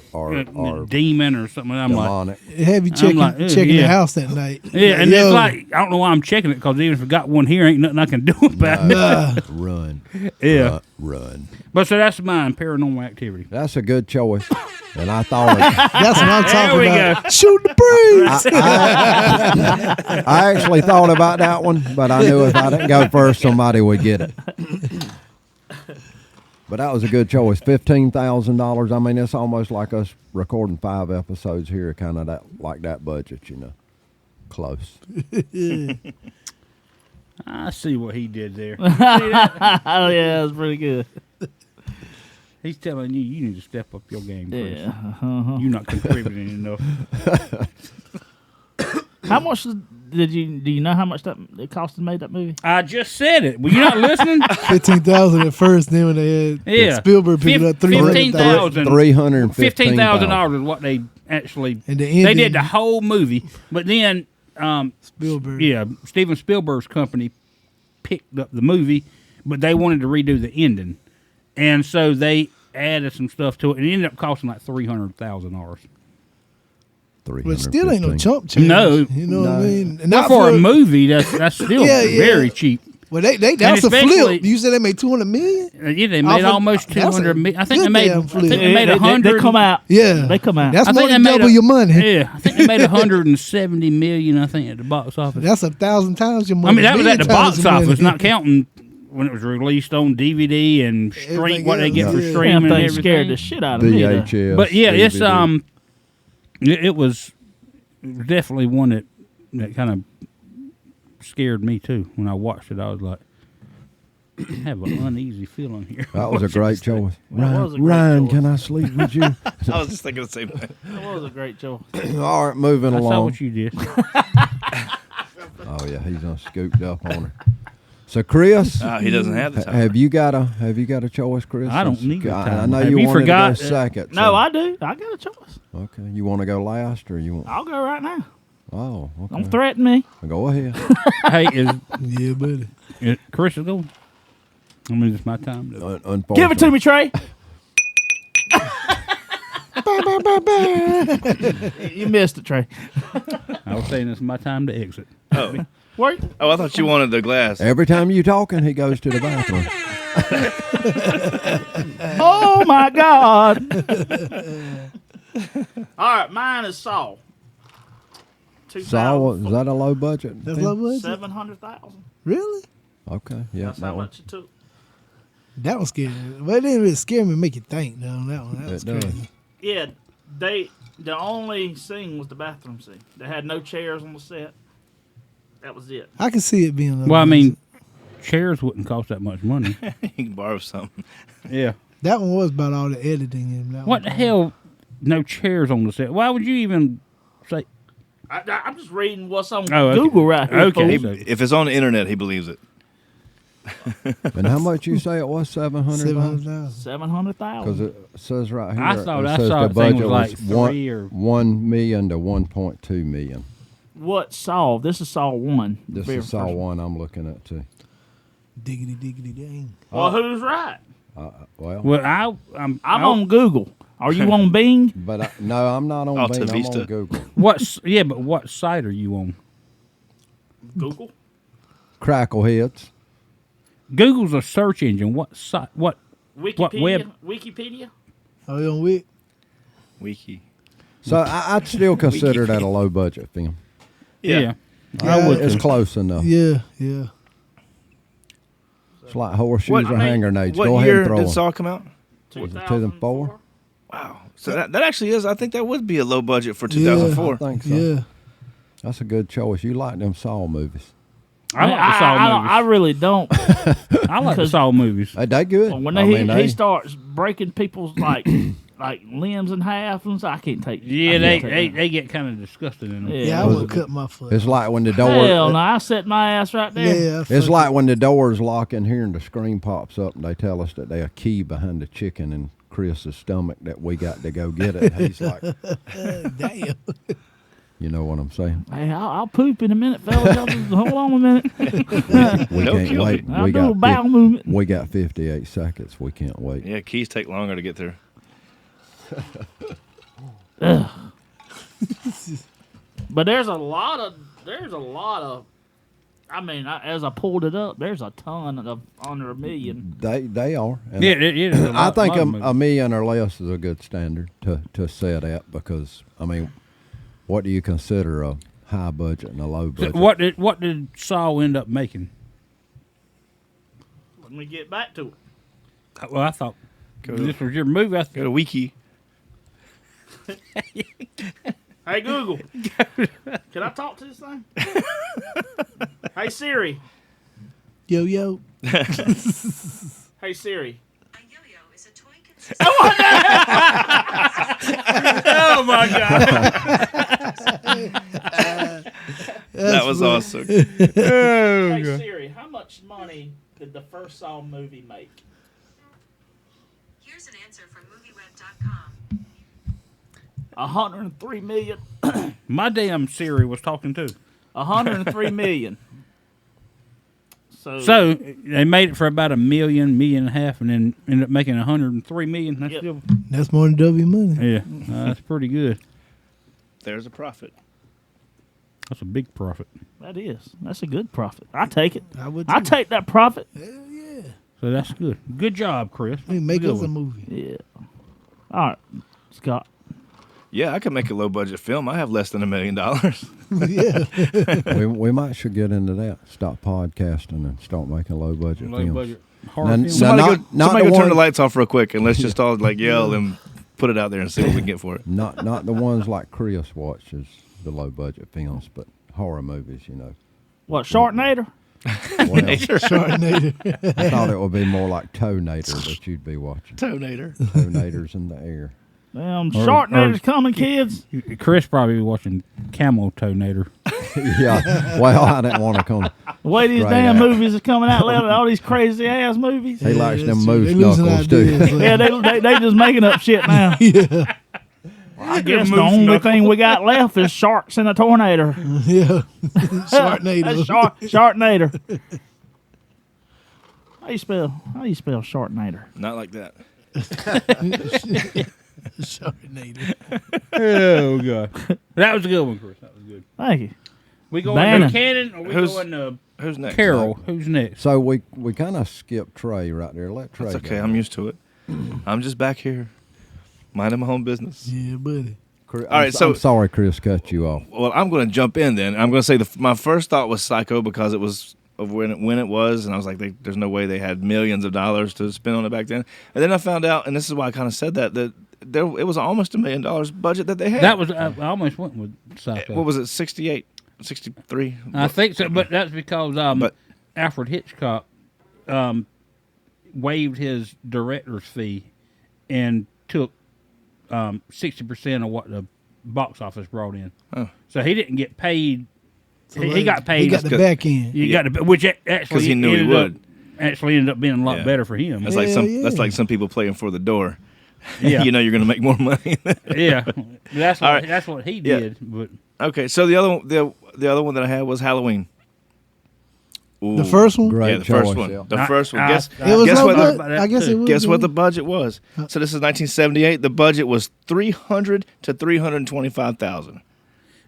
demon or something. I'm like, demonic. It had you checking, like, ugh, checking yeah. the house that night. yeah, and Yo, it's like I don't know why I'm checking it because even if I got one here, ain't nothing I can do about it. Run. Yeah. Run. But so that's mine, Paranormal Activity. That's a good choice. And I thought that's what I'm talking we about. go. Shoot the breeze. I actually thought about that one, but I knew if I didn't go first, somebody would get it. But that was a good choice. $15,000. I mean, it's almost like us recording 5 episodes here, kind of that like that budget, you know. Close. I see what he did there. Oh yeah, that's pretty good. He's telling you need to step up your game, Chris. Yeah. You're not contributing enough. How much do you know how much that it cost to make that movie? I just said it. Were you not listening? 15,000 at first, then when they had Yeah. Spielberg picked it up 15,000. $300,000. $315,000. $15,000 is what they actually. And the they ending- did the whole movie, but then Spielberg. yeah, Steven Spielberg's company picked up the movie, but they wanted to redo the ending, and so they added some stuff to it, and it ended up costing like $300,000. But still ain't no 315. chump change. No. You know what I No. mean? And Not for a movie, that's still Yeah, yeah. very cheap. Well, that's a especially- flip. You said they made $200 million? Yeah, they Off made of- almost that's a 200 million. I think good they made. damn I flip. think they made 100. They come out. Yeah. They come out. That's I more think than they made double your money. Yeah, I think they made 170 million. I think at the box office. That's 1,000 times your money. I mean, that was at million the times box your money. office, not counting when it was released on DVD and Everything what they get else, for yeah. streaming Damn and thing scared the everything. shit out of me. though. VHS. But yeah, it's DVD. it was definitely one that kind of scared me too. When I watched it, I was like, I have an uneasy feeling here. That was a great choice. That was a great Ryan, choice. can I sleep with you? I was just thinking the same thing. That was a great choice. All right, moving I saw along. what you did. Oh yeah, he's scooped up on her. So Chris, He doesn't have the time. have you got a choice, Chris? I don't need a I timer. know Have you you wanted forgot- to go second. No, so- I do. I got a choice. Okay, you want to go last or you want? I'll go right now. Oh, okay. Don't threaten me. Go ahead. Hey, Yeah, buddy. Chris is going? I mean, it's my time. Give it to me, Trey. You missed it, Trey. I was saying it's my time to exit. Oh. Where? I thought you wanted the glass. Every time you talking, he goes to the bathroom. Oh my God! All right, mine is Saw. Saw, is that a low budget? That's thing? what was it? 700,000. Okay, Really? yeah. That's that how one. much it took. That was scary. Well, it didn't really scare me, make you think, though. That one. That was It does. crazy. Yeah, the only scene was the bathroom scene. They had no chairs on the set. That was it. I can see it being a little Well, I mean, busy. chairs wouldn't cost that much money. You can borrow something. Yeah. That one was about all the editing. And that What one. the hell? No chairs on the set. Why would you even say? I'm just reading what's on Oh, okay. Google right here. Okay. folks. If it's on the internet, he believes it. And how much you say it was? 700. 700,000. 700,000. Because it says right here. I thought it I says saw the the thing budget was like was 3 or 1 million to 1.2 million. What Saw? This is Saw 1. This Very is Saw first one. one I'm looking at too. Diggity, diggity, dang. Well, who's right? Well, Well, I'm on Google. Are you on Bing? but no, I'm not on Alta Bing. I'm Vista. on Google. But what site are you on? Google. Crackleheads. Google's a search engine. What site? What? Wikipedia. web? Wikipedia. Oh, you on Wick? Wiki. So I'd still consider that a low budget film. Yeah. I would. It's too. close enough. Yeah, yeah. It's like horseshoes What- or hand grenades. What Go ahead year and throw did them. Saw come out? 2004. Wow. So that actually is. I think that would be a low budget for I 2004. think so. Yeah. That's a good choice. You like them Saw movies. I like the Saw I movies. really don't. I like the because- Saw movies. They good. When I mean, he starts breaking people's like limbs in half, and so I can't take. Yeah, I they can't take that. they get kind of disgusting in them. Yeah. Yeah, I would cut my foot. It's like when the door. Hell no! I set my ass right there. Yeah. It's fuck like when the doors lock in here and the screen pops up and they tell us that there's a key behind the chicken in Chris's stomach that we got to go get it. He's like, it. Damn. you know what I'm saying? Hey, I'll poop in a minute, fellas. Y'all just hold on a minute. We Don't can't kill wait. me. I'll We do a got, bowel movement. we got 58 seconds. We can't wait. Yeah, keys take longer to get through. But there's a lot of. I mean, as I pulled it up, there's a ton of under a million. They are. And Yeah, it is. a I lot- think lot of a movies. million or less is a good standard to set at because, I mean, what do you consider a high budget and a low So budget? what did Saw end up making? Let me get back to it. Well, I thought this was your movie. I Go to Wiki. Hey Google, can I talk to this thing? Hey Siri. Yo, yo. Hey Siri. A yo-yo is a toy consisting oh my god! That was awesome. Hey Siri, how much money did the first Saw movie make? Here's an answer from MovieWeb.com. 103 million. My damn Siri was talking too. 103 million. So they made it for about $1 million, $1.5 million, and then ended up making 103 million. That's Yep. still, That's more than W money. yeah, that's pretty good. There's a profit. That's a big profit. that is. That's a good profit. I take it. I would. I too. take that profit. Hell yeah. So that's good. Good job, Chris. We make Good us a one. movie. Yeah. All right, Scott. Yeah, I could make a low budget film. I have less than $1 million. Yeah. we might should get into that. Stop podcasting and start making low budget Low films. budget horror Now- film. now- Somebody not go the turn one- the lights off real quick, and let's just all like yell and put it out there and see what we can get for it. Not the ones like Chris watches, the low budget films, but horror movies. You know. What, Sharknator? Well, Sharknator. I thought it would be more like Toenator that you'd be watching. Tonator. Tonators in the air. Damn, Sharknator's coming, kids. Chris probably watching Camel Toenator. Yeah. Well, I didn't want to come. The way these Straight damn out. movies are coming out lately, all these crazy ass movies. He likes them that's true. moose They losing knuckles too. ideas, Yeah, they just making up shit now. Yeah. I guess the only thing we got left is sharks in a tornado. Yeah. Sharknado. That's Sharknator. How you spell Sharknator? Not like that. Sharknator. Oh god, that was a good one, Chris. That was good. Thank you. We going Bannon. to Cannon or we Who's- going to Who's next? Carol? Who's next? So we kind of skipped Trey right there. Let Trey. That's okay. go. I'm used to it. I'm just back here, minding my own business. Yeah, buddy. All right, so- I'm sorry, Chris, cut you off. Well, I'm going to jump in then. I'm going to say my first thought was Psycho because it was of when it was, and I was like, there's no way they had millions of dollars to spend on it back then. And then I found out, and this is why I kind of said that it was almost $1 million budget that they had. That was I almost went with Psycho. What was it? 68, 63. I think so, but that's because But- Alfred Hitchcock waived his director's fee and took 60% of what the box office brought in. Oh. So he didn't get paid. So he got paid. He got the back end. You got to, which actually 'Cause he knew he ended up- would. Actually ended up being a lot Yeah. better for him. That's like Hell some. That's yeah. like some people playing for the door. Yeah. You know you're going to make more money. Yeah, that's All what, right. that's what he Yeah. did. But Okay, so the other one that I had was Halloween. Ooh. The first one? Great Yeah, the first choice, one. yeah. The first one. Guess It was guess no what? good. the- I guess it was. Guess what yeah. the budget was? So this is 1978. The budget was $300 to $325,000.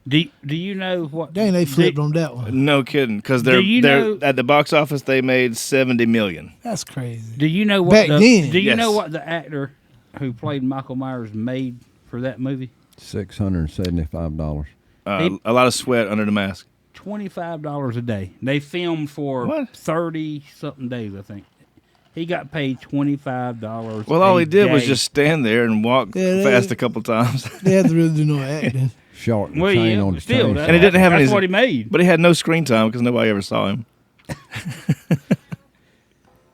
do you know what? Dang, they flipped on that one. No kidding, because Do you know- at the box office they made $70 million. That's crazy. Do you know what? Back the, then. Do you Yes. know what the actor who played Michael Myers made for that movie? $675. A lot of sweat under the mask. $25 a day. They filmed for What? 30 something days, I think. He got paid $25. Well, all a he did was day. just stand there and walk Yeah, fast a couple times. They had to really do no acting. Short and Well, chain yeah, on the still, chain. that- And he didn't have that's any- what he made. But he had no screen time because nobody ever saw him.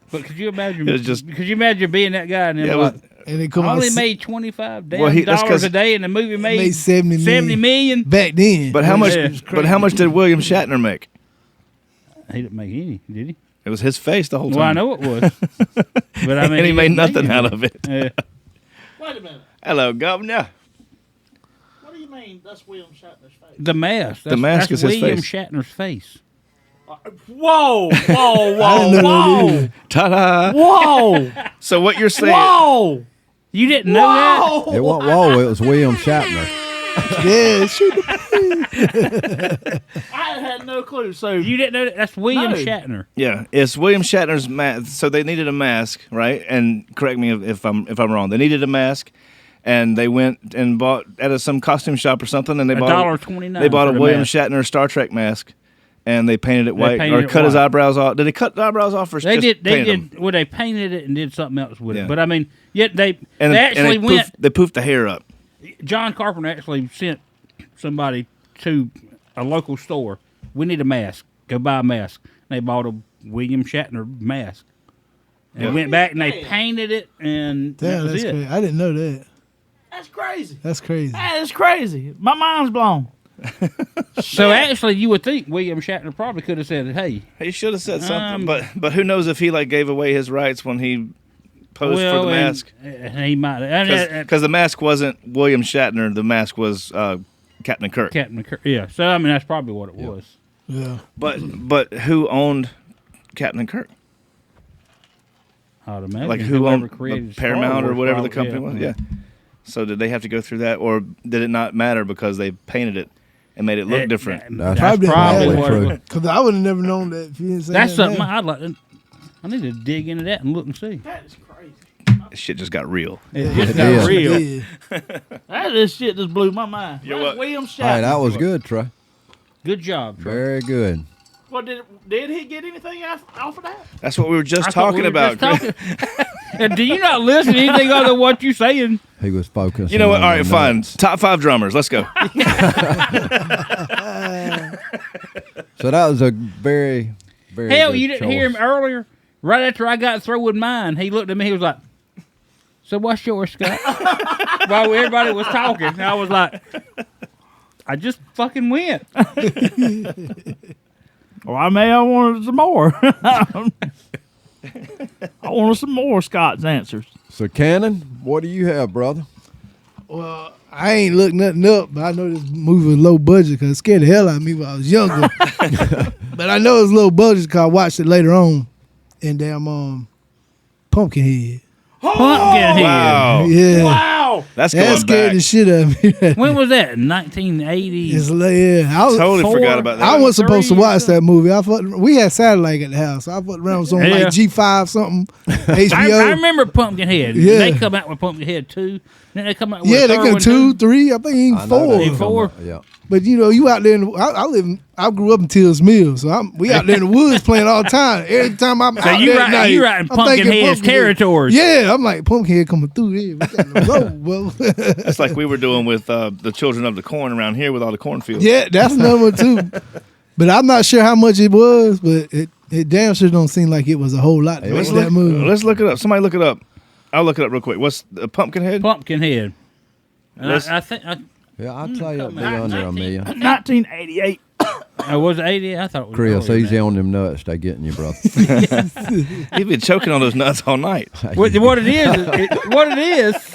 But could you imagine? It was just- could you imagine being that guy and then Yeah, it like, was- And they I come out only s- made $25 Well, that's 'cause- a day, and the movie made, 70 $70 million. back then. But how much? Yeah. But how much did William Shatner make? He didn't make any, did he? It was his face the whole time. Well, I know it was, but I mean, and he made didn't make nothing any. out of it. Yeah. Wait a minute. Hello, Governor. What do you mean that's William Shatner's face? The mask. The mask that's is his William face. Shatner's face. Whoa, whoa, I whoa, didn't know whoa, that Ta-da! whoa, So what you're saying? whoa, You didn't know that? It wasn't whoa, it was William Shatner. Yeah, shoot the I had no clue. So You didn't know that? That's William No. Shatner. Yeah, it's William Shatner's mask. So they needed a mask, right? And correct me if I'm wrong. They needed a mask, and they went and bought at some costume shop or something, and they bought $1.29 They bought for a the William mask. Shatner Star Trek mask, and they painted it white painted or it cut his white. eyebrows off. Did they cut the eyebrows off or They just did. They painted them? did. Well, they painted it and did something else with Yeah. it. But I mean, yet they And they actually went. They poofed the hair up. John Carpenter actually sent somebody to a local store. We need a mask. Go buy a mask. They bought a William Shatner mask. And Yeah. went back and they painted it, and that Damn, was that's it. crazy. I didn't know that. that's crazy. That's crazy. That is crazy. My mind's blown. So actually, you would think William Shatner probably could have said, "Hey, He should have said something, but who knows if he like gave away his rights when he posed for the mask? He might. Because the mask wasn't William Shatner. The mask was Captain Kirk. Captain Kirk. Yeah. So I mean, that's probably what it was. Yeah. But who owned Captain Kirk? I'd imagine. Like who owned created Paramount or whatever the probably, company was? Yeah. So did they have to go through that, or did it not matter because they painted it and made it look different? That's Probably what true. it was. Because I would have never known that if you didn't say That's that something now. I'd like to. I need to dig into that and look and see. That is crazy. Shit just got real. It just It got is. real. That this shit just blew my mind. You're That's what- William Shatner. Hey, that was good, Trey. Good job, Trey. Very good. Well, did he get anything off of that? That's what we were just I thought talking we were about. just talking- And do you not listen to anything other than what you're saying? He was focused. You know what? All right, on fine. nuts. Top 5 drummers. Let's go. So that was a very, very Hell, good you didn't hear him choice. earlier? Right after I got through with mine, he looked at me, he was like, so what's yours, Scott? While everybody was talking, and I was like, I just fucking went. Or I wanted some more. I wanted some more Scott's answers. So, Cannon, what do you have, brother? Well, I ain't looked nothing up, but I know this movie was low budget because it scared the hell out of me when I was younger. But I know it was low budget because I watched it later on in damn Pumpkinhead. Pumpkinhead. Wow. Yeah. Wow. That's That going scared back. the shit out of me. When was that? 1980? It's like, yeah, I was Totally forgot about that. I wasn't supposed to 3 or watch that movie. We had satellite at the house. So I fucked around with something Yeah. like G5 something, HBO. I remember Pumpkinhead. Yeah. They come out with Pumpkinhead 2. Then they come out with Yeah, a they third come one, 2, too. 3, I think even I know 4. that. Even 4? Yeah. But you know, you out there. I grew up in Tills Mill, so we out there in the woods playing all the time. Every time I'm So out you there at right- night, you right in I'm thinking Pumpkinhead's territory. Yeah, I'm like Pumpkinhead coming through here. We got to roll, bro. That's like we were doing with the Children of the Corn around here with all the cornfields. Yeah, that's another one too. But I'm not sure how much it was, but it damn sure don't seem like it was a whole lot to Let's make that movie. Let's look it up. Somebody look it up. I'll look it up real quick. What's Pumpkinhead? Pumpkinhead. And Let's- I think Yeah, I'd say it'd be under a million. 1988. I was 80. I thought it was Chris, earlier easy than on them nuts. They getting you, brother. He's been choking on those nuts all night. that. What it is,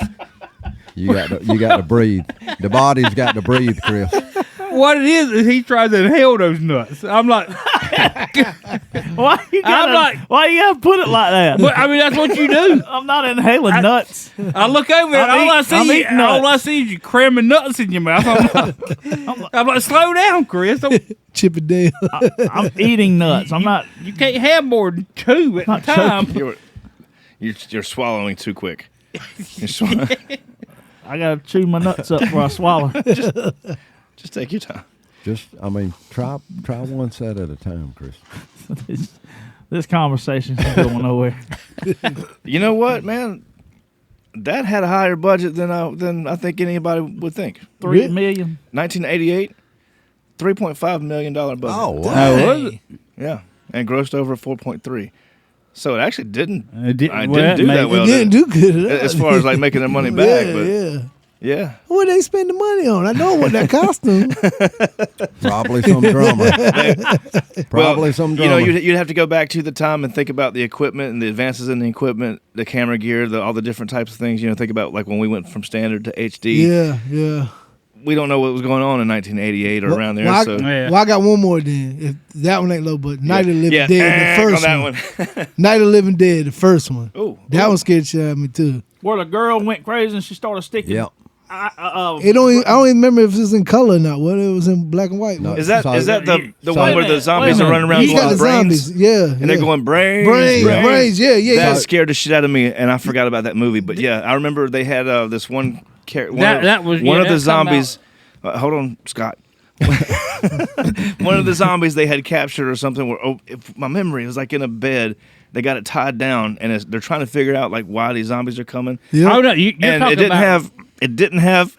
You got to breathe. The body's got to breathe, Chris. what it is he tries to inhale those nuts. I'm like, Why you gotta put it like that? but I mean that's what you do. I'm not inhaling nuts. I look over and I'm eating all I nuts. see is you cramming nuts in your mouth. I'm like, slow down, Chris. Chip it down. I'm eating nuts. I'm not. You can't have more than 2 at a Not time. You're swallowing too quick. You're swallowing. I gotta chew my nuts up before I swallow. Just take your time. Try one set at a time, Chris. This conversation's going nowhere. You know what, man? That had a higher budget than I think anybody would think. 3 million. 1988, $3.5 million budget. Oh, wow. Oh, was it? Yeah, and grossed over 4.3. So it actually didn't. It didn't- I well, didn't do it that made- well. It didn't do good at all. as far as like making their money back. Yeah, but yeah. yeah. What they spend the money on? I know what that costume. Probably some drummer. Probably some You know, drummer. you'd have to go back to the time and think about the equipment and the advances in the equipment, the camera gear, all the different types of things. You know, think about like when we went from standard to HD. Yeah, yeah. We don't know what was going on in 1988 or around there. Well, so Yeah. Well, I got one more then. If that one ain't low, but Night of the Living yeah, Dead, the on first that one. Night of the Living Dead, the first one. Ooh, That one scared the shit out of me too. Where the girl went crazy and she started sticking. Yep. I don't even remember if it was in color or not. Whether it was in black and white. No. Is that the So- one where the zombies wait a are running around You got going the brains? zombies, yeah, And they're going brains, brains, yeah, yeah. That yeah. scared the shit out of me, and I forgot about that movie. But yeah, I remember they had this one character. That was- one yeah, of the that's come zombies. Hold on, Scott. One of the zombies they had captured or something. Where if my memory is like in a bed. They got it tied down, and they're trying to figure out like why these zombies are coming. Yeah. Oh no, you're And talking it didn't have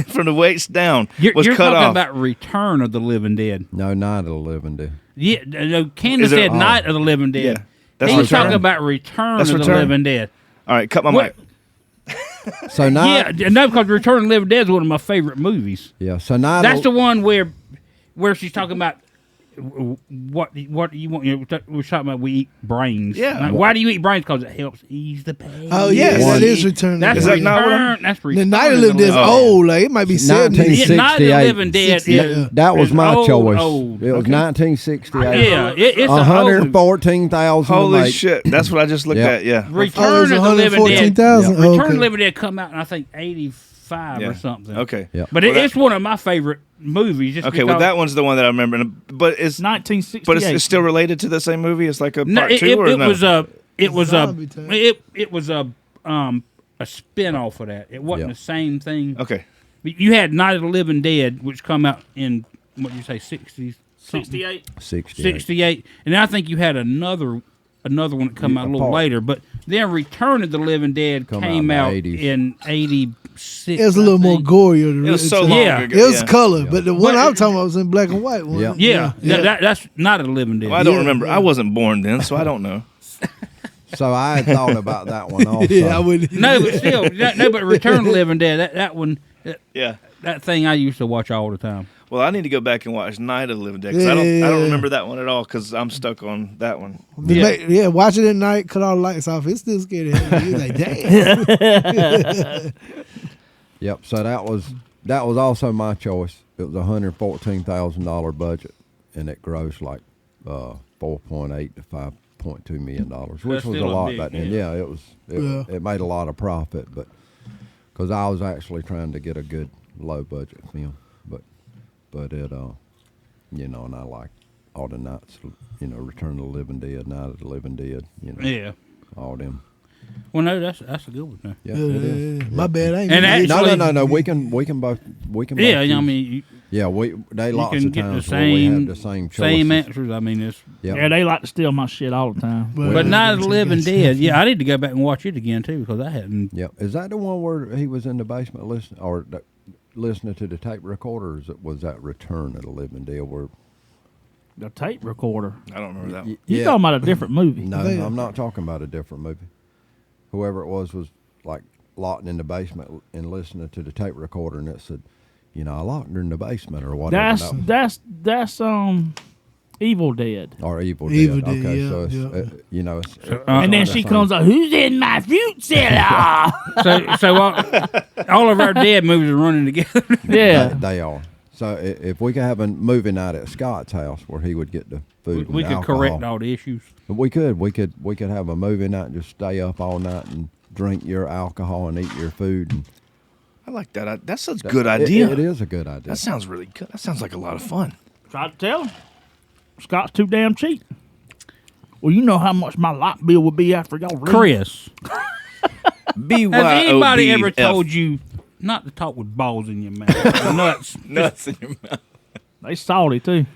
from the waist down You're cut talking off. about Return of the Living Dead. No, Night of the Living Dead. Yeah, no, Candace Is it- said Night of the Living Dead. Yeah, that's He's Return. talking about Return That's of the Return? Living Dead. All right, cut my What- mic. So Night. Yeah, no, because Return of the Living Dead is one of my favorite movies. Yeah. So Night. That's the one where she's talking about what do you want? You know, we're talking about we eat brains. Yeah. Like, why do you eat brains? Because it helps ease the pain. Oh yeah, Yes. that is Return. That's Is that not what I'm- return. That's The return. Night of the Living Dead is old. Like it might be 70s. Yeah, Night of the Living Dead. 68. Is, That was is my old, choice. old. It was 1968. Yeah, it's a old- 114,000. Holy to make. shit! That's what I just looked Yep. at. Yeah. Return Oh, it was of the Living Dead. 114,000. Return Oh, of the okay. Living Dead come out in I think 85 Yeah. or something. Okay. Yep. But Well, it's one of my favorite movies. Just Okay. because Well, that one's the one that I remember. But it's 1968. but it's still related to the same movie. It's like a No, part it, two it, or it no? was a it was a Zombie time. it was a spin off of that. It wasn't Yeah. the same thing. Okay. You had Night of the Living Dead, which come out in what did you say 60s, 68. 68, and I think you had another one that come out a little Apart. later. But then Return of the Living Dead Come came out out in the 80s. in 86. It was a little I more think. gorier. It was so It's- long Yeah. ago. It was yeah. color, but the one But- I'm talking about was in black and white. One. Yeah. Yeah, that's Night of the Living Dead. Well, I don't Yeah, remember. yeah. I wasn't born then, so I don't know. So I had thought about that one also. Yeah, I would. No, but still, but Return of the Living Dead. That one, Yeah. that thing I used to watch all the time. Well, I need to go back and watch Night of the Living Dead 'cause I Yeah. don't remember that one at all because I'm stuck on that one. Yeah, watch it at night. Cut all the lights off. It's still scary. You're like, damn. Yep. So that was also my choice. It was $114,000 budget, and it grossed like 4.8 to 5.2 million dollars, which That's was a still a lot big, back then. yeah. Yeah, it was. Yeah. It made a lot of profit, but because I was actually trying to get a good low budget film, but it you know, and I like all the nights, you know, Return of the Living Dead, Night of the Living Dead, you know, Yeah. all them. Well, no, that's a good one. No. Yeah, it is. My bad. I ain't And even- actually- No. We can both. Yeah, I choose. mean, Yeah, they you lots can of get the times where we same have the same choices. same answers. I mean, it's Yep. Yeah, they like to steal my shit all the time. but Night of the Living Dead. Yeah, I need to go back and watch it again too because I hadn't. Yep. Is that the one where he was in the basement listening to the tape recorder? Or was that Return of the Living Dead? Where The tape recorder. I don't remember that one. You talking about a different movie? No, They- I'm not talking about a different movie. Whoever it was like locked in the basement and listening to the tape recorder, and it said, you know, I locked her in the basement or whatever. That's Evil Dead. or Evil Evil Dead. Dead, Okay, yeah, so it's, yeah. you know, it's, And then she comes up, who's in my fruit cellar? So all of our dead movies are running together. Yeah. They are. So if we could have a movie night at Scott's house where he would get the food, We and could alcohol. correct all the issues. We could have a movie night and just stay up all night and drink your alcohol and eat your food. And I like that. That's a good idea. It is a good idea. That sounds really good. That sounds like a lot of fun. Try to tell him. Scott's too damn cheap. Well, you know how much my light bill would be after y'all leave. Chris, BYOB. has anybody ever told you not to talk with balls in your mouth? Nuts. nuts in your mouth? They salty too.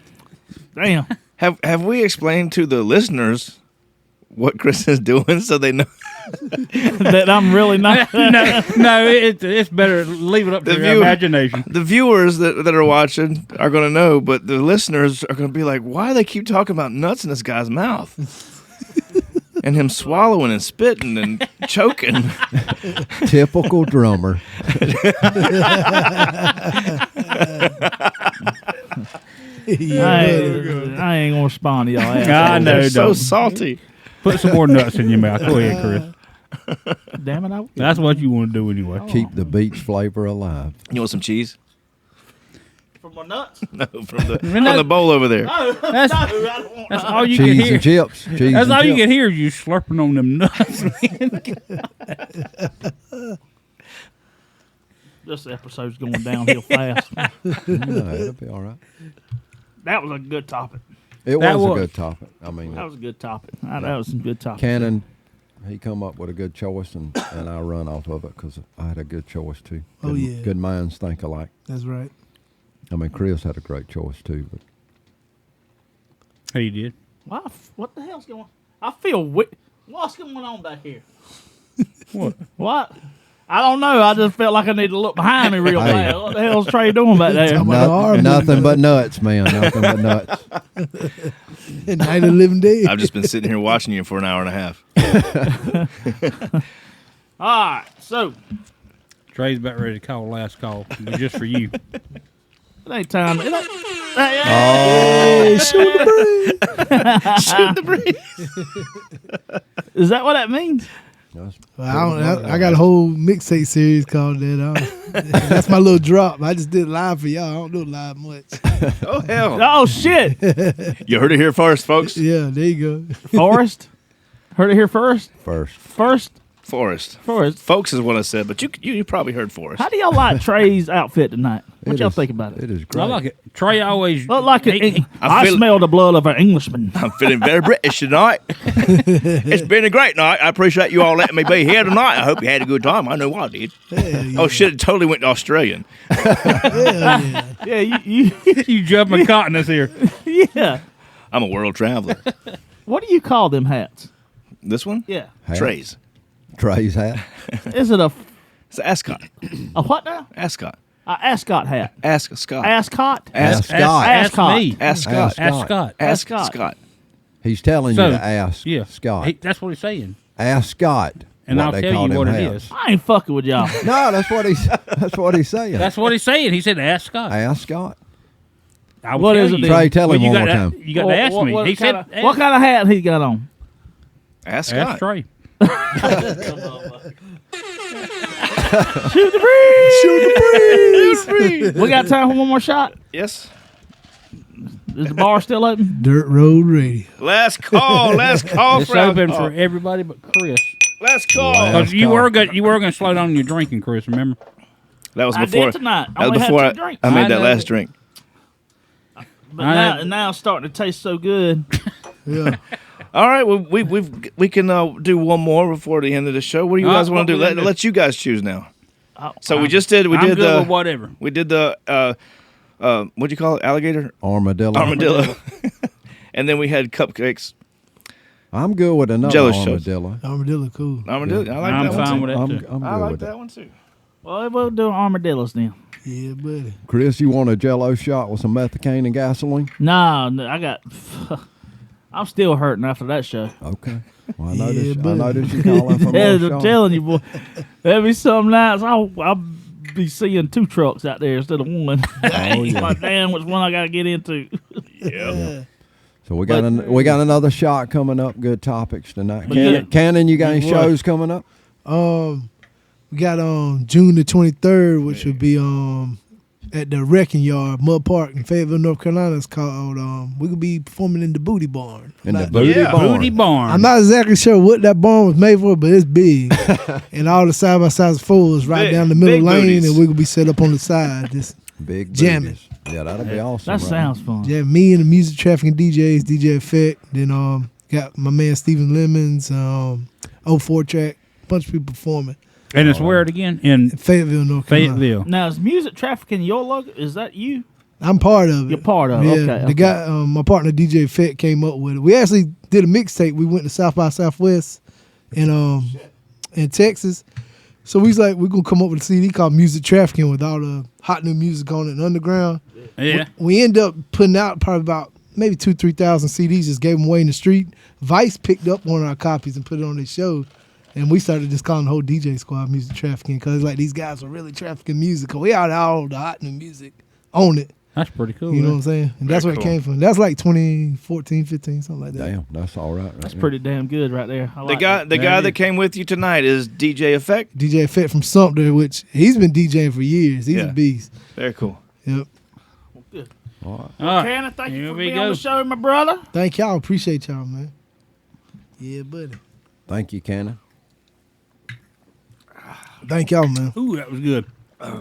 Damn. Have we explained to the listeners what Chris is doing so they know? That I'm really not. no, it's better leave it up to The your view- imagination. The viewers that are watching are going to know, but the listeners are going to be like, why do they keep talking about nuts in this guy's mouth? And him swallowing and spitting and choking. Typical drummer. I ain't gonna respond to y'all. I know. They're so Don't. salty. Put some more nuts in your mouth. Go ahead, Chris. Damn it! I will. That's what you want to do anyway. Keep the beach flavor alive. You want some cheese? For my nuts. No, from the bowl over there. That's all you can Cheese hear. and chips. Cheese That's and all you chips. can hear is you slurping on them nuts. This episode's going downhill fast. No, it'll be all right. That was a good topic. It That was a was- good topic. I mean, That was a good topic. That was some good topic. Cannon, he come up with a good choice, and I run off of it because I had a good choice too. Oh, Good- yeah. Good minds think alike. That's right. I mean, Chris had a great choice too, but He did. What the hell's going on? I feel what's going on back here? What? I don't know. I just felt like I need to look behind me real Hey. bad. What the hell's Trey doing back there? Talking about the horror nothing but nuts, man. Nothing but nuts. Night of the Living Dead. I've just been sitting here watching you for an hour and a half. All right. So Trey's about ready to call last call just for you. It ain't time. It ain't, Hey, shoot the breeze. Shoot the breeze. is that what that means? Well, I got a whole mixtape series called that. That's my little drop. I just did live for y'all. I don't do live much. Oh, hell. Oh shit! You heard it here first, folks. Yeah, there you go. Forrest, heard it here first. First. Forrest. Forrest. Folks is what I said, but you probably heard Forrest. How do y'all like Trey's outfit tonight? What It y'all is- think about it? It is great. I like it. Trey always Look like he- I feel- smell the blood of an Englishman. I'm feeling very British tonight. It's been a great night. I appreciate you all letting me be here tonight. I hope you had a good time. I know I did. Oh, shit, it totally went to Australian. Yeah, you you jumping continents here. yeah. I'm a world traveler. What do you call them hats? This one? Yeah. Hat. Trey's. Trey's hat. Is it It's an ascot. a what now? Ascot. A ascot hat. Ascot. Ascot. Ask Ask me. Ascot. Ask Scott. Ask Ascot. Scott. He's telling So, you to ask Yeah, Scott. That's what he's saying. Ask Scott. And what I'll they tell call you them what it hats. is. I ain't fucking with y'all. No, that's what he's saying. That's what he's saying. He said, "Ask Scott." Ask Scott. I will What tell is it you. then? Trey, tell him you one got more to- time. You got to ask me. He said, what kind of hat he got on? Ask Ask Scott. Trey. Shoot the breeze. We got time for one more shot. Yes. Is the bar still open? Dirt Road Radio. Last call. Last call. It's for open alcohol. for everybody but Chris. Last call. Wow. Because you were going to slow down your drinking, Chris. Remember? That was I before. did tonight. I That was only had before 2 I drinks. made I that know. last drink. But I- now it's starting to taste so good. Yeah. All right, well, we can do one more before the end of the show. What do you guys want to do? what we Let you guys choose now. Oh, So we just did. We I'm did good the. with whatever. We did the. What'd you call it? Alligator. Armadillo. Armadillo. And then we had cupcakes. I'm good with another Jello shots. armadillo. Armadillo cool. Armadillo. I like I'm that one fine too. with that, too. I'm I good like with that it. one too. Well, we'll do armadillos then. Yeah, buddy. Chris, you want a Jello shot with some methacaine and gasoline? No, I got. I'm still hurting after that show. Okay. Well, I Yeah, noticed. I buddy. noticed you calling for Yeah, more I'm shots. telling you, boy. There be some nights I'll be seeing 2 trucks out there instead of one. Oh, yeah. Like, damn, which one I got to get into? Yeah. So we got we got another shot coming up. Good topics tonight. Yeah. Cannon, you got any What? shows coming up? We got June the 23rd, which will be at the Wrecking Yard, Mud Park in Fayetteville, North Carolina. It's called we could be performing in the Booty Barn. In the Not- booty Yeah. barn. Booty Barn. I'm not exactly sure what that barn was made for, but it's big. And all the side by sides full is right Big- down the middle big lane, booties. and we could be set up on the side. Just Big Jamming. booties. Yeah, that'll be awesome. That right? sounds fun. yeah, me and the music trafficking DJs, DJ Effect. Then got my man Stephen Lemons, 04 track, bunch of people performing and it's where it again? In in Fayetteville, North Carolina. Fayetteville. Now, is music trafficking your logo? Is that you? I'm part of it. You're part of it. Yeah, Okay, the okay. guy, my partner DJ Effect came up with it. We actually did a mixtape. We went to South by Southwest in Texas. So we was like, we're gonna come up with a CD called Music Trafficking with all the hot new music on it and underground. Yeah. We ended up putting out probably about maybe 2,000-3,000 CDs, just gave them away in the street. Vice picked up one of our copies and put it on their show. And we started just calling the whole DJ squad Music Trafficking because like these guys were really trafficking music. 'Cause we had all the hot new music on it. That's pretty cool. You know what man. I'm saying? And that's Very where cool. it came from. That's like 2014, 15, something like that. Damn, that's all right. That's pretty damn good right there. I The like guy, that. the There guy it that is. came with you tonight is DJ Effect. DJ Effect from Sumter, which he's been DJing for years. He's Yeah. a beast. Very cool. Yep. All right. All right. Cannon, thank you Here for we being on go. the show, my brother. Thank y'all. Appreciate y'all, man. Yeah, buddy. Thank you, Cannon. Thank y'all, man. Ooh, that was good.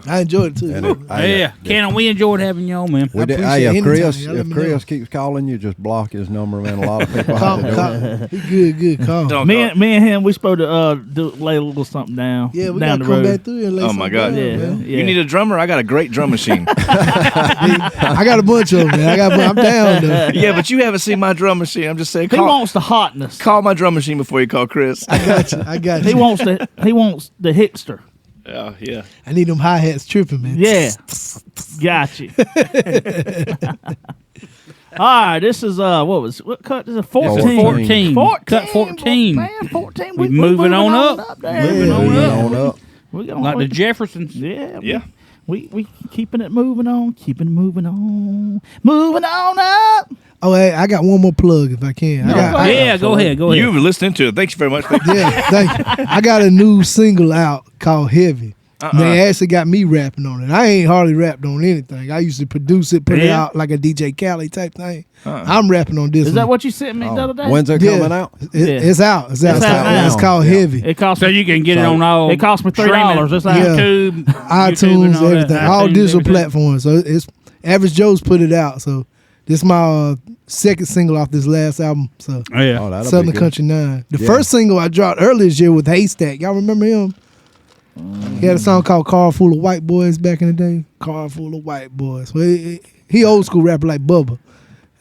I enjoyed it too. And it- hey, Yeah, Cannon, we enjoyed having you on, man. We did, appreciate hey, it. Anytime, y'all let if me Chris know. keeps calling you, just block his number, man. A lot of people Call, have to do it. he good. Call. Don't Me call- and him, we supposed to lay a little something down. Yeah, we down gotta the come road. back through and lay Oh, something my God. down, Yeah, man. yeah. You need a drummer? I got a great drum machine. I got a bunch of them, man. I'm down though. Yeah, but you haven't seen my drum machine. I'm just saying. He Call, wants the hotness. call my drum machine before you call Chris. I got you. He wants the hipster. Oh, yeah. I need them hi hats tripping, man. Yeah, got you. All right, this is what cut? This is 14. 14. 14. Cut 14. Man, 14. We moving on up. there. Moving on Moving up. on up. We gonna Like the Jeffersons. yeah. Yeah. We keeping it moving on, moving on up. Oh, hey, I got one more plug if I can. Go ahead. You were listening to it. Thanks very much. Yeah, thank you. I got a new single out called Heavy. They actually got me rapping on it. I ain't hardly rapped on anything. I used to produce it, put it out like a DJ Khaled type thing. I'm rapping on this. Is that what you sent me the other day? When's it coming out? It's out. It's out. now. It's called Heavy. It cost So you can get it on all. It cost me $3. It's out. YouTube, iTunes, and all everything, that. all iTunes, digital everything. platforms. So it's Average Joe's put it out. So this is my second single off this last album. So Oh, yeah. Oh, that'll be Southern good. Country 9. The Yeah. first single I dropped earlier this year with Haystack. Y'all remember him? He had a song called Car Full of White Boys back in the day. Car Full of White Boys. Well, he old school rapper like Bubba.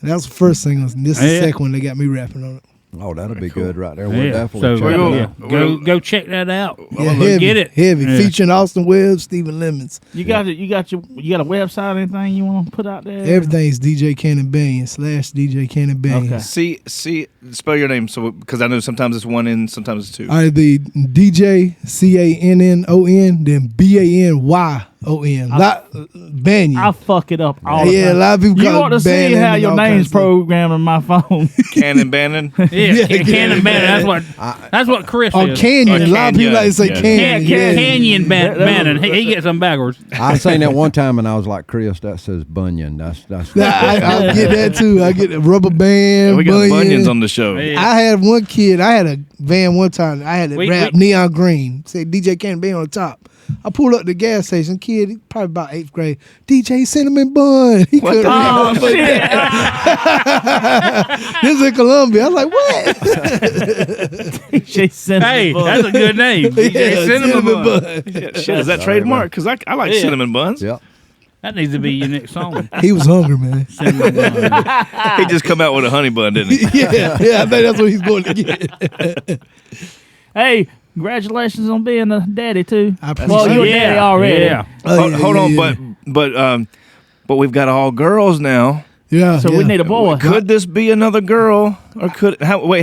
And that was the first single. And this is the second one they got me rapping on it. Oh, that'll be good right there. We'll Yeah. definitely So check it yeah. out. Go check that out. Yeah, heavy, Get it. Heavy. Yeah. Featuring Austin Webb, Stephen Lemons. You got a website, anything you want to put out there? Everything's DJ Cannon Banyon / DJ Cannon Banyon. Okay. Spell your name because I know sometimes it's one N, sometimes it's two. All right, the DJ CANNON, then BANYON. Banyon. I fuck it up all the Yeah, a time. lot of people You call want it to see Bannon how and your all kinds name's of stuff. programmed in my phone. Cannon Bannon. Yeah, Cannon Bannon. That's what Chris Or is. Canyon. A Or lot of people like to say Canyon. Canyon. Yeah. Canyon Bannon. He gets them backwards. I seen that one time and I was like, Chris, that says Bunyan. That's I get that too. I get the rubber band. We got Bunyan. Bunions on the show. Yeah. I had one kid. I had a van one time. I had it We- rap neon green. Say DJ Cannon Banyon on the top. I pulled up the gas station. Kid, he probably about 8th grade. DJ Cinnamon Bun. He couldn't Oh, read. shit. This is in Columbia. I was like, what? DJ Cinnamon Hey, Bun. that's a good name. DJ Cinnamon Bun. Shit, is that trademark? Because I like Yeah. cinnamon buns. Yep. That needs to be your next song. He was hungry, man. Cinnamon Bun. He just come out with a honey bun, didn't he? yeah, I think that's what he's going to get. Hey, congratulations on being a daddy too. I appreciate Well, you're a it. daddy already. Yeah. Oh, yeah, Hold yeah, on, yeah. but we've got all girls now. Yeah. So we need a boy. Could this be another girl, or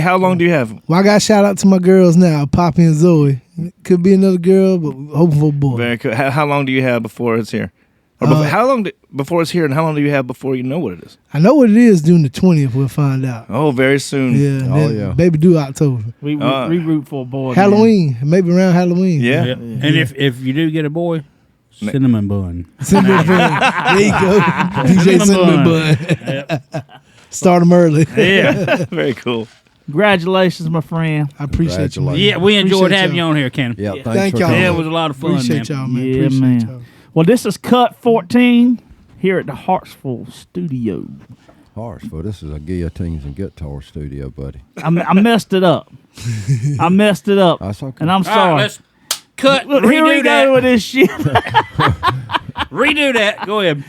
how long do you have? Well, I got to shout out to my girls now, Poppy and Zoe. Could be another girl, but we're hoping for a boy. Very cool. How long do you have before it's here? Or how long before it's here, and how long do you have before you know what it is? I know what it is. June the 20th, we'll find out. Oh, very soon. Yeah. and Oh, then yeah. Baby due October. We root for a boy. man. Halloween, maybe around Halloween. Yeah. Yeah. And if you do get a boy, cinnamon bun. Cinnamon Bun. There you go. DJ Cinnamon Bun. Start them early. Yeah. Very cool. Congratulations, my friend. I appreciate you, man. Yeah, we enjoyed Appreciate having you y'all. on here, Ken. Yeah, Yeah. thanks Thank for y'all. coming. Yeah, it was a lot of fun, Appreciate man. y'all, man. Yeah, Appreciate man. y'all. Well, this is Cut 14 here at the Hartsville Studio. Hartsville, this is a guillotines and guitar studio, buddy. I messed it up. That's okay. And I'm All right, sorry. let's cut. Look, here we Redo go with that. this shit. Redo that. Go ahead.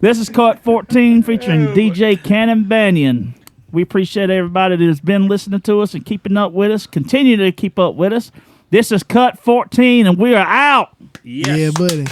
This is Cut 14 featuring DJ Cannon Banyon. We appreciate everybody that has been listening to us and keeping up with us. Continue to keep up with us. This is Cut 14, and we are out. Yes. Yeah, buddy.